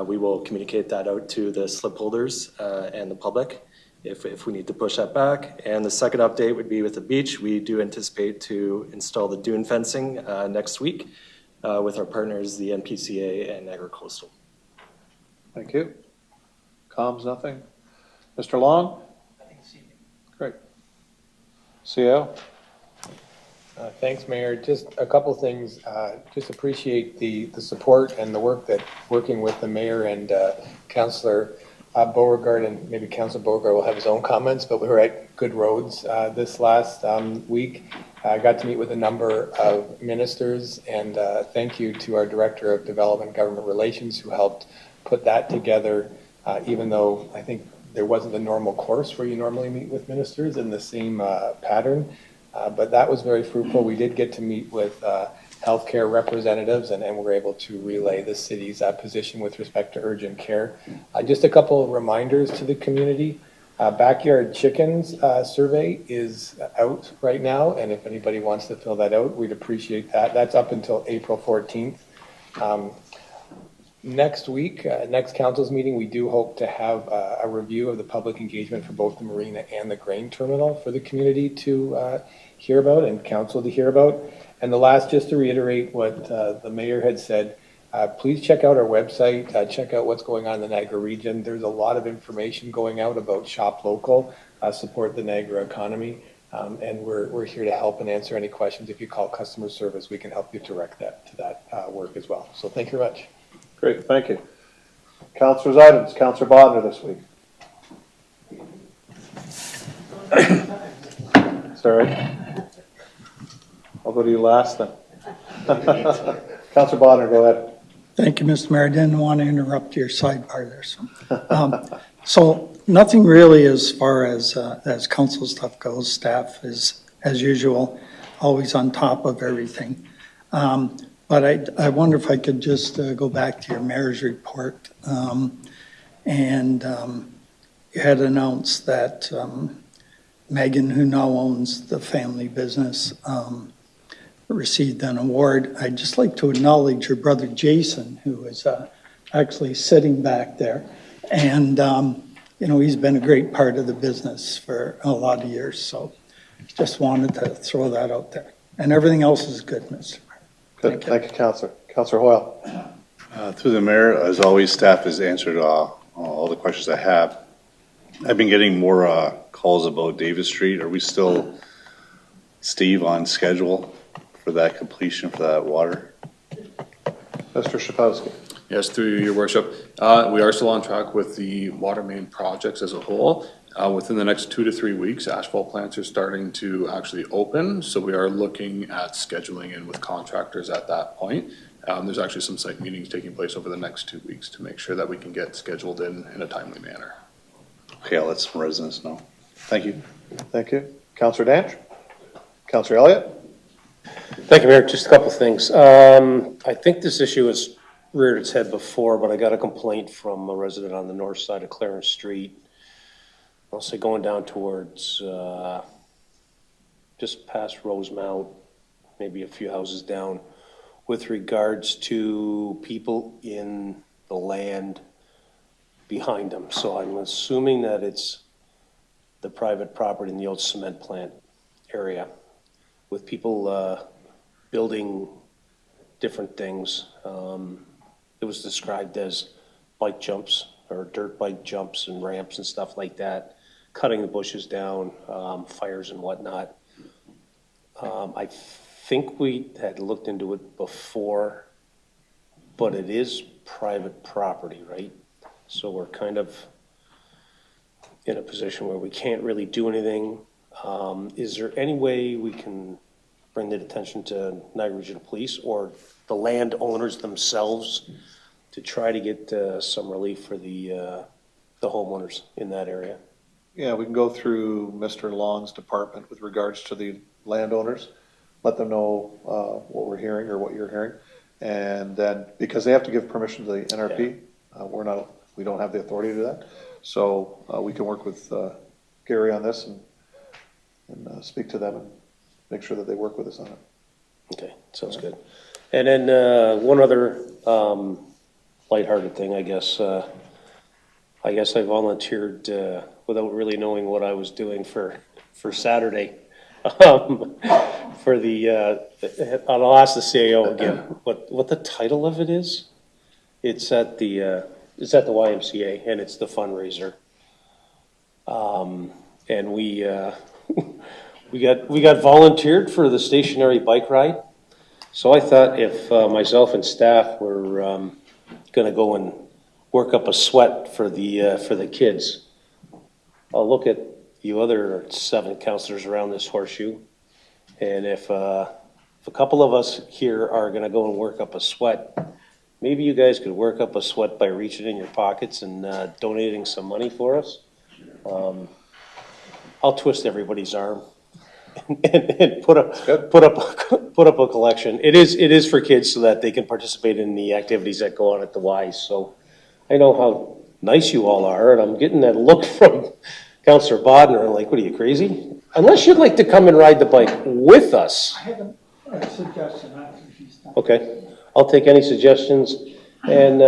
we will communicate that out to the slip holders and the public if we need to push that back. And the second update would be with the beach. We do anticipate to install the dune fencing next week with our partners, the NPCA and Niagara Coastal. Thank you. Comms, nothing. Mr. Long? Nothing this evening. Great. CO? Thanks, Mayor. Just a couple things. Just appreciate the support and the work that working with the mayor and Councillor Beauregard, and maybe Councillor Beauregard will have his own comments, but we were at Good Roads this last week. I got to meet with a number of ministers, and thank you to our Director of Development and Government Relations who helped put that together, even though I think there wasn't the normal course where you normally meet with ministers in the same pattern. But that was very fruitful. We did get to meet with healthcare representatives, and were able to relay the city's position with respect to urgent care. Just a couple of reminders to the community. Backyard Chickens survey is out right now, and if anybody wants to fill that out, we'd appreciate that. That's up until April 14th. Next week, next council's meeting, we do hope to have a review of the public engagement for both the marina and the grain terminal for the community to hear about and council to hear about. And the last, just to reiterate what the mayor had said, please check out our website, check out what's going on in the Niagara region. There's a lot of information going out about shop local, support the Niagara economy, and we're here to help and answer any questions. If you call customer service, we can help you direct that to that work as well. So thank you very much. Great, thank you. Councillor's items, Councillor Bodner this week. Sorry. I'll go to you last then. Councillor Bodner, go ahead. Thank you, Mr. Mayor. I didn't want to interrupt your sidebar there. So nothing really as far as council stuff goes. Staff is, as usual, always on top of everything. But I wonder if I could just go back to your mayor's report. You had announced that Megan, who now owns the family business, received an award. I'd just like to acknowledge your brother Jason, who is actually sitting back there. And, he's been a great part of the business for a lot of years. So just wanted to throw that out there. And everything else is good, Mr. Good. Thank you, Councillor. Councillor Hoyle. Through the mayor, as always, staff has answered all the questions I have. I've been getting more calls about Davis Street. Are we still, Steve, on schedule for that completion for that water? Mr. Szapowski. Yes, through your worship. We are still on track with the water main projects as a whole. Within the next 2 to 3 weeks, asphalt plants are starting to actually open. So we are looking at scheduling in with contractors at that point. There's actually some site meetings taking place over the next 2 weeks to make sure that we can get scheduled in a timely manner. Okay, I'll let some residents know. Thank you. Thank you. Councillor Danch? Councillor Elliott? Thank you, Mayor. Just a couple of things. I think this issue has reared its head before, but I got a complaint from a resident on the north side of Clarence Street. I'll say going down towards just past Rosemount, maybe a few houses down, with regards to people in the land behind them. So I'm assuming that it's the private property in the old cement plant area with people building different things. It was described as bike jumps or dirt bike jumps and ramps and stuff like that, cutting the bushes down, fires and whatnot. I think we had looked into it before, but it is private property, right? So we're kind of in a position where we can't really do anything. Is there any way we can bring that attention to Niagara Regional Police or the landowners themselves to try to get some relief for the homeowners in that area? Yeah, we can go through Mr. Long's department with regards to the landowners, let them know what we're hearing or what you're hearing. And then, because they have to give permission to the NRP, we don't have the authority to do that. So we can work with Gary on this and speak to them and make sure that they work with us on it. Okay, sounds good. And then one other lighthearted thing, I guess I volunteered without really knowing what I was doing for Saturday. For the, I'll ask the CAO again what the title of it is. It's at the YMCA and it's the fundraiser. And we got volunteered for the stationary bike ride. So I thought if myself and staff were going to go and work up a sweat for the kids, I'll look at you other 7 councillors around this horseshoe, and if a couple of us here are going to go and work up a sweat, maybe you guys could work up a sweat by reaching in your pockets and donating some money for us. I'll twist everybody's arm and put up a collection. It is for kids so that they can participate in the activities that go on at the Y. So I know how nice you all are, and I'm getting that look from Councillor Bodnar, like, what are you, crazy? Unless you'd like to come and ride the bike with us. I have a suggestion after she's done. Okay, I'll take any suggestions, and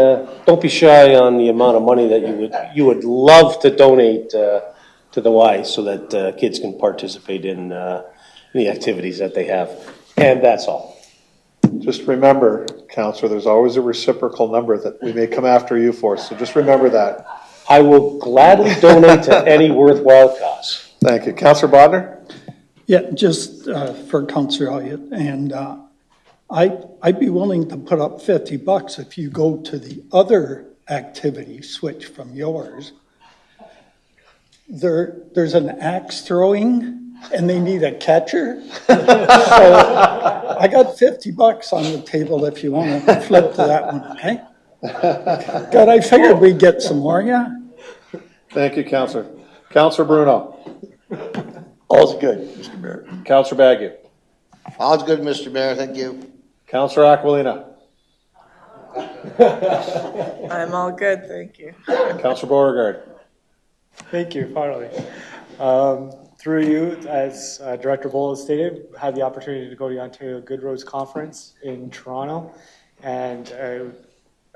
don't be shy on the amount of money that you would love to donate to the Y so that kids can participate in the activities that they have. And that's all. Just remember, Councillor, there's always a reciprocal number that we may come after you for, so just remember that. I will gladly donate to any worthwhile cause. Thank you. Councillor Bodnar? Yeah, just for Councillor Elliott, and I'd be willing to put up $50 if you go to the other activity, switch from yours. There's an axe throwing, and they need a catcher. So I got $50 on the table if you want to flip to that one, okay? God, I figured we'd get some more, yeah. Thank you, Councillor. Councillor Bruno? All's good, Mr. Mayor. Councillor Bagu? All's good, Mr. Mayor, thank you. Councillor Aquilina? I'm all good, thank you. Councillor Beauregard? Thank you, finally. Through you, as Director Bola stated, had the opportunity to go to the Ontario Good Roads Conference in Toronto, and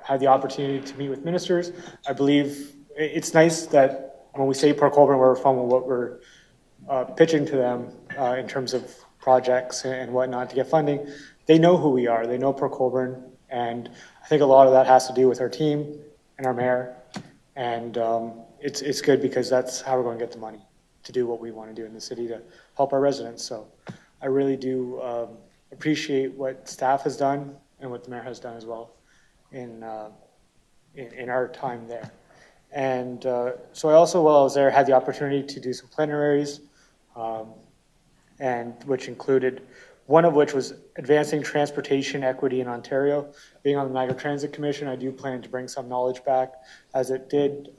had the opportunity to meet with ministers. I believe it's nice that when we say Port Colborne, where we're from, and what we're pitching to them in terms of projects and whatnot to get funding, they know who we are. They know Port Colborne, and I think a lot of that has to do with our team and our mayor, and it's good because that's how we're going to get the money to do what we want to do in the city to help our residents. So I really do appreciate what staff has done and what the mayor has done as well in our time there. And so I also, while I was there, had the opportunity to do some plenaries, and which included one of which was advancing transportation equity in Ontario. Being on the Niagara Transit Commission, I do plan to bring some knowledge back, as it did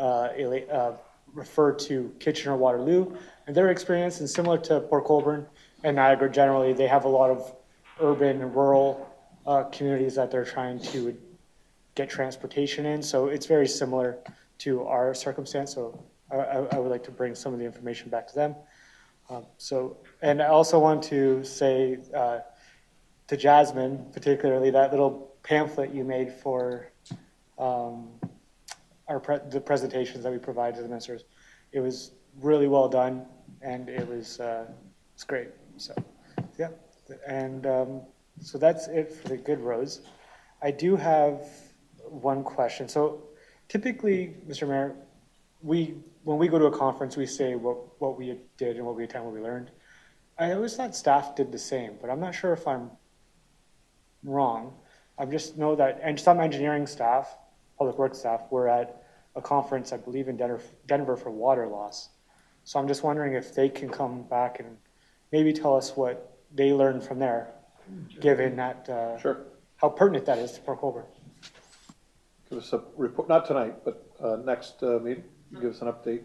refer to Kitchener-Waterloo and their experience. And similar to Port Colborne and Niagara generally, they have a lot of urban and rural communities that they're trying to get transportation in. So it's very similar to our circumstance. So I would like to bring some of the information back to them. And I also want to say to Jasmine, particularly, that little pamphlet you made for the presentations that we provided to the ministers. It was really well done, and it's great. So, yeah, and so that's it for the good roads. I do have one question. So, typically, Mr. Mayor, when we go to a conference, we say what we did and what we attended, what we learned. I always thought staff did the same, but I'm not sure if I'm wrong. I just know that, and some engineering staff, public works staff, were at a conference, I believe, in Denver for water loss. So I'm just wondering if they can come back and maybe tell us what they learned from there, given that Sure. how pertinent that is to Port Colborne. Give us a report, not tonight, but next meeting. Give us an update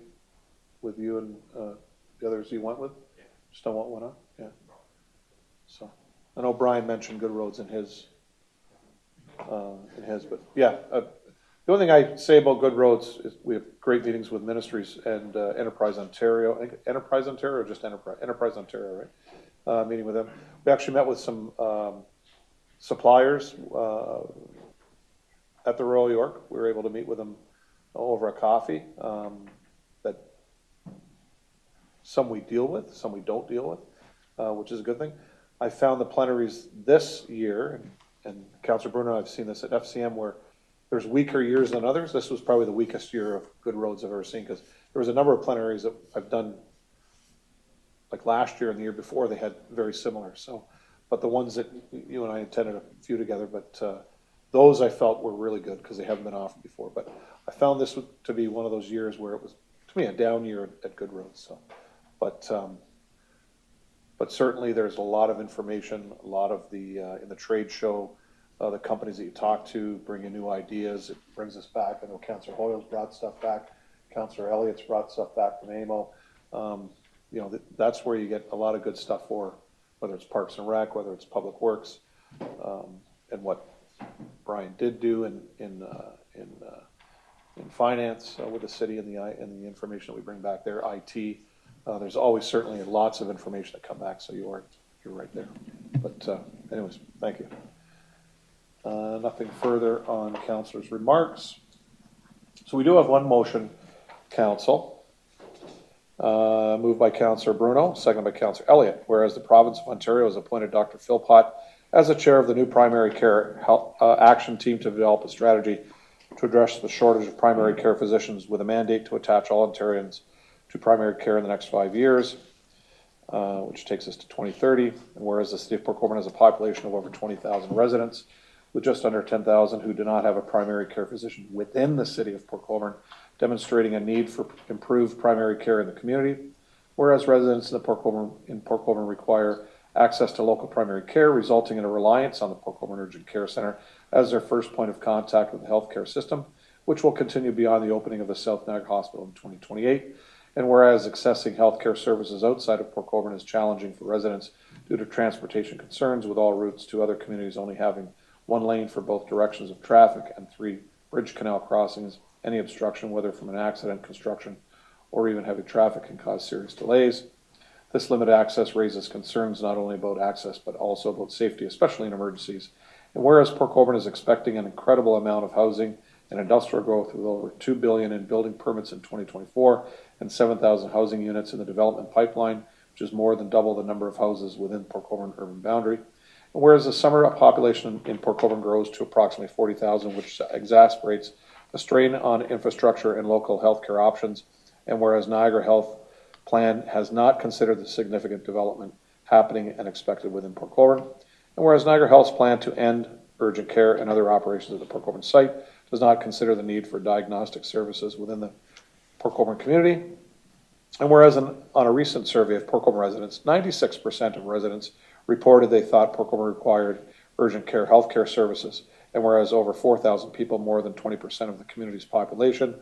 with you and the others you went with. Just don't want one up. Yeah. So I know Brian mentioned good roads in his, but yeah. The only thing I say about good roads is we have great meetings with ministries and Enterprise Ontario. I think Enterprise Ontario or just Enterprise Ontario, right? Meeting with them. We actually met with some suppliers at the Royal York. We were able to meet with them over a coffee. That some we deal with, some we don't deal with, which is a good thing. I found the plenaries this year, and Councillor Bruno, I've seen this at FCM, where there's weaker years than others. This was probably the weakest year of good roads I've ever seen, because there was a number of plenaries that I've done, like last year and the year before, they had very similar. So, but the ones that you and I attended a few together, but those I felt were really good because they haven't been offered before. But I found this to be one of those years where it was, to me, a down year at good roads. So, but certainly there's a lot of information, a lot of the in the trade show. The companies that you talk to bring you new ideas. It brings us back. I know Councillor Hoyle's brought stuff back. Councillor Elliott's brought stuff back from AMO. That's where you get a lot of good stuff for, whether it's Parks and Rec, whether it's Public Works, and what Brian did do in finance with the city and the information that we bring back there. IT. There's always certainly lots of information that come back. So you're right there. But anyways, thank you. Nothing further on Councillor's remarks. So we do have one motion, Council. Moved by Councillor Bruno, seconded by Councillor Elliott. Whereas the province of Ontario has appointed Dr. Philpott as the chair of the new primary care health, action team to develop a strategy to address the shortage of primary care physicians with a mandate to attach all Ontarians to primary care in the next 5 years, which takes us to 2030. And whereas the city of Port Colborne has a population of over 20,000 residents, with just under 10,000 who do not have a primary care physician within the city of Port Colborne, demonstrating a need for improved primary care in the community. Whereas residents in Port Colborne require access to local primary care, resulting in a reliance on the Port Colborne Urgent Care Centre as their first point of contact with the healthcare system, which will continue beyond the opening of the South Niagara Hospital in 2028. And whereas accessing healthcare services outside of Port Colborne is challenging for residents due to transportation concerns, with all routes to other communities only having one lane for both directions of traffic and 3 bridge canal crossings. Any obstruction, whether from an accident, construction, or even heavy traffic, can cause serious delays. This limited access raises concerns not only about access, but also about safety, especially in emergencies. And whereas Port Colborne is expecting an incredible amount of housing and industrial growth, with over $2 billion in building permits in 2024 and 7,000 housing units in the development pipeline, which is more than double the number of houses within Port Colborne urban boundary. And whereas the summer population in Port Colborne grows to approximately 40,000, which exacerbates the strain on infrastructure and local healthcare options, and whereas Niagara Health Plan has not considered the significant development happening and expected within Port Colborne, and whereas Niagara Health's plan to end urgent care and other operations at the Port Colborne site does not consider the need for diagnostic services within the Port Colborne community, and whereas on a recent survey of Port Colborne residents, 96% of residents reported they thought Port Colborne required urgent care healthcare services. And whereas over 4,000 people, more than 20% of the community's population,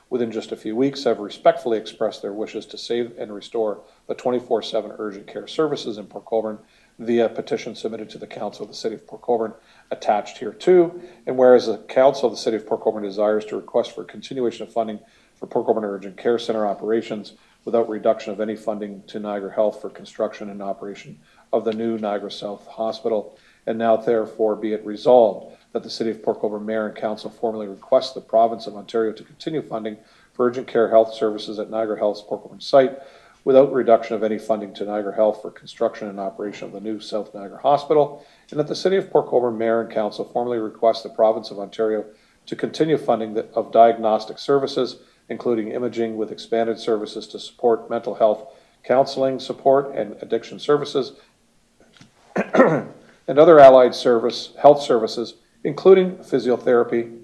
within just a few weeks have respectfully expressed their wishes to save and restore the 24/7 urgent care services in Port Colborne via petition submitted to the Council of the City of Port Colborne attached here too. And whereas the Council of the City of Port Colborne desires to request for continuation of funding for Port Colborne Urgent Care Center operations without reduction of any funding to Niagara Health for construction and operation of the new Niagara South Hospital. And now therefore be it resolved that the City of Port Colborne Mayor and Council formally request the Province of Ontario to continue funding for urgent care health services at Niagara Health's Port Colborne site without reduction of any funding to Niagara Health for construction and operation of the new South Niagara Hospital, and that the City of Port Colborne Mayor and Council formally request the Province of Ontario to continue funding of diagnostic services, including imaging with expanded services to support mental health counseling support and addiction services, and other allied health services, including physiotherapy,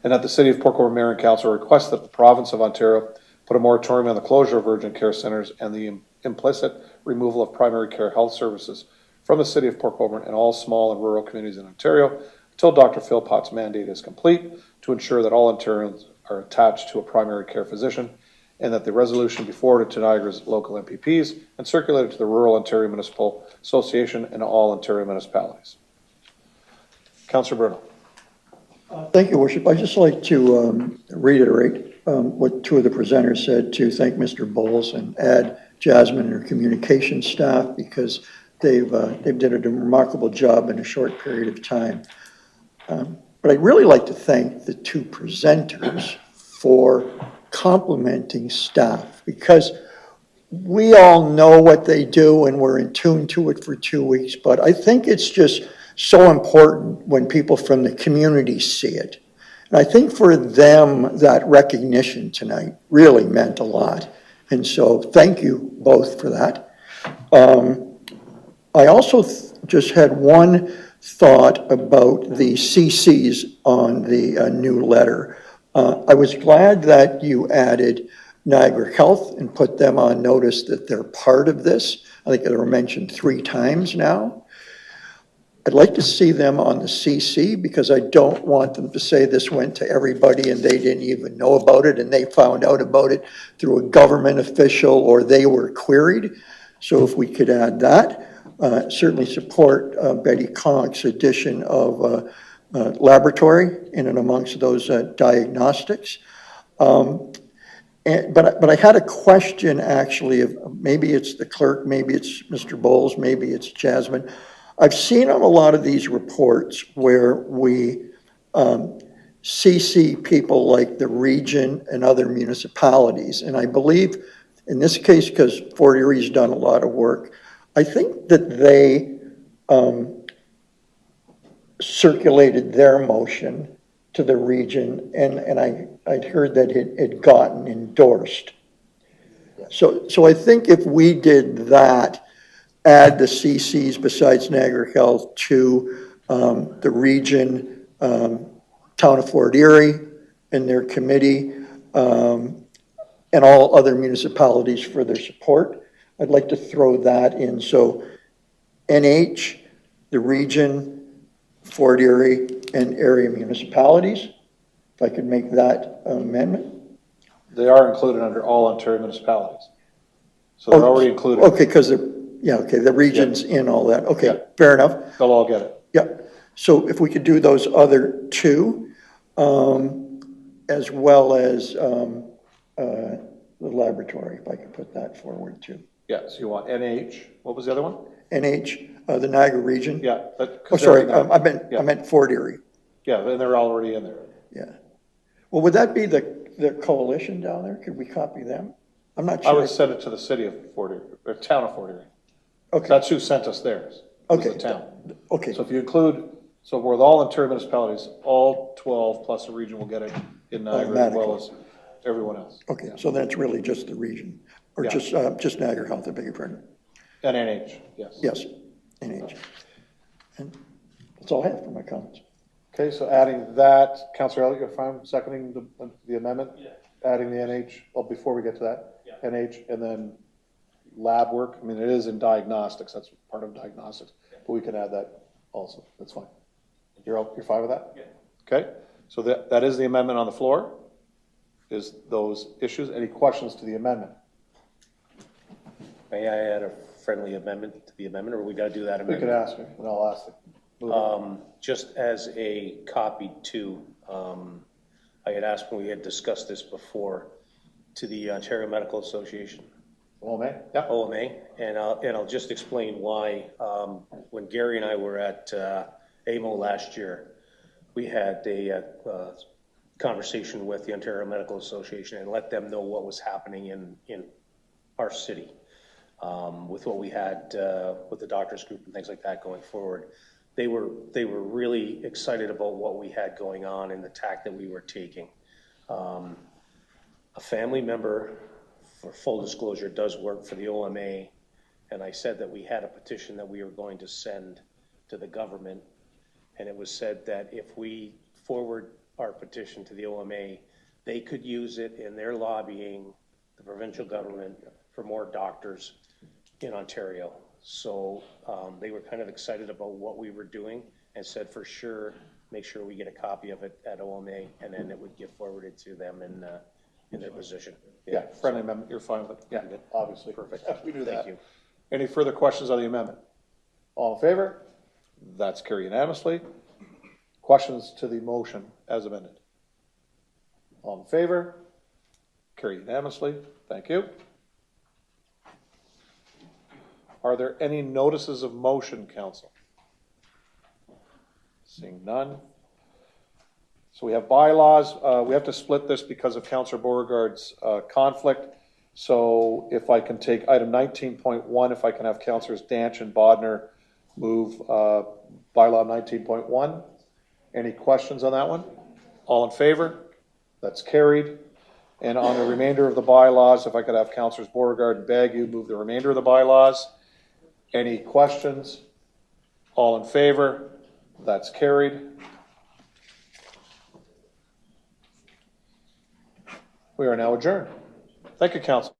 and that the City of Port Colborne Mayor and Council request that the Province of Ontario put a moratorium on the closure of urgent care centers and the implicit removal of primary care health services from the City of Port Colborne and all small and rural communities in Ontario until Dr. Philpott's mandate is complete, to ensure that all Ontarians are attached to a primary care physician, and that the resolution be forwarded to Niagara's local MPPs and circulated to the Rural Ontario Municipal Association and all Ontario municipalities. Councillor Bruno. Thank you, Worship. I'd just like to reiterate what two of the presenters said, to thank Mr. Bowles and add Jasmine and her communication staff, because they've done a remarkable job in a short period of time. But I'd really like to thank the two presenters for complimenting staff, because we all know what they do and we're in tune to it for 2 weeks, but I think it's just so important when people from the community see it. And I think for them, that recognition tonight really meant a lot. And so thank you both for that. I also just had one thought about the CCs on the new letter. I was glad that you added Niagara Health and put them on notice that they're part of this. I think they were mentioned 3 times now. I'd like to see them on the CC, because I don't want them to say this went to everybody and they didn't even know about it and they found out about it through a government official or they were queried. So if we could add that, certainly support Betty Conk's addition of laboratory in and amongst those diagnostics. But I had a question actually, of maybe it's the clerk, maybe it's Mr. Bowles, maybe it's Jasmine. I've seen on a lot of these reports where we CC people like the region and other municipalities. And I believe in this case, because Fort Erie's done a lot of work, I think that they circulated their motion to the region, and I'd heard that it had gotten endorsed. So I think if we did that, add the CCs besides Niagara Health to the region, Town of Fort Erie and their committee, and all other municipalities for their support. I'd like to throw that in. So NH, the region, Fort Erie, and area municipalities, if I could make that amendment. They are included under all Ontario municipalities. So they're already included. Okay, because the region's in all that. Okay, fair enough. They'll all get it. Yeah. So if we could do those other 2, as well as the laboratory, if I could put that forward too. Yeah, so you want NH, what was the other one? NH, the Niagara region. Yeah. Oh, sorry, I meant Fort Erie. Yeah, then they're already in there. Yeah. Well, would that be the coalition down there? Could we copy them? I'm not sure. I would send it to the city of Fort Erie, or town of Fort Erie. Okay. That's who sent us theirs. Okay. The town. Okay. So if you include, so with all Ontario municipalities, all 12 plus the region will get it in Niagara as well as everyone else. Okay, so then it's really just the region, or just Niagara Health, I beg your pardon. And NH, yes. Yes, NH. And that's all I have for my comments. Okay, so adding that, Councillor Elliott, you're fine seconding the amendment? Yeah. Adding the NH, well, before we get to that, NH, and then lab work. I mean, it is in diagnostics, that's part of diagnostics, but we can add that also, that's fine. You're fine with that? Yeah. Okay, so that is the amendment on the floor. Is those issues, any questions to the amendment? May I add a friendly amendment to the amendment, or we got to do that amendment? You can ask me, and I'll ask it. Just as a copy too, I had asked when we had discussed this before to the Ontario Medical Association. OMA? Yeah. OMA, and I'll just explain why. When Gary and I were at AMO last year, we had a conversation with the Ontario Medical Association and let them know what was happening in our city with what we had with the doctors group and things like that going forward. They were really excited about what we had going on and the tack that we were taking. A family member, for full disclosure, does work for the OMA, and I said that we had a petition that we were going to send to the government, and it was said that if we forward our petition to the OMA, they could use it in their lobbying the provincial government for more doctors in Ontario. So they were kind of excited about what we were doing and said for sure, make sure we get a copy of it at OMA, and then it would get forwarded to them in their position. Yeah, friendly amendment, you're fine with it? Yeah, obviously. Perfect. We do Thank that. you. Any further questions on the amendment? All in favor? That's carried unanimously. Questions to the motion as amended? All in favor? Carried unanimously. Thank you. Are there any notices of motion, council? Seeing none. So we have bylaws. We have to split this because of Councillor Beauregard's conflict. So if I can take item 19.1, if I can have Councillors Danch and Bodner move bylaw 19.1. Any questions on that one? All in favor? That's carried. And on the remainder of the bylaws, if I could have Councillors Beauregard and Bagu move the remainder of the bylaws. Any questions? All in favor? That's carried. We are now adjourned. Thank you, council.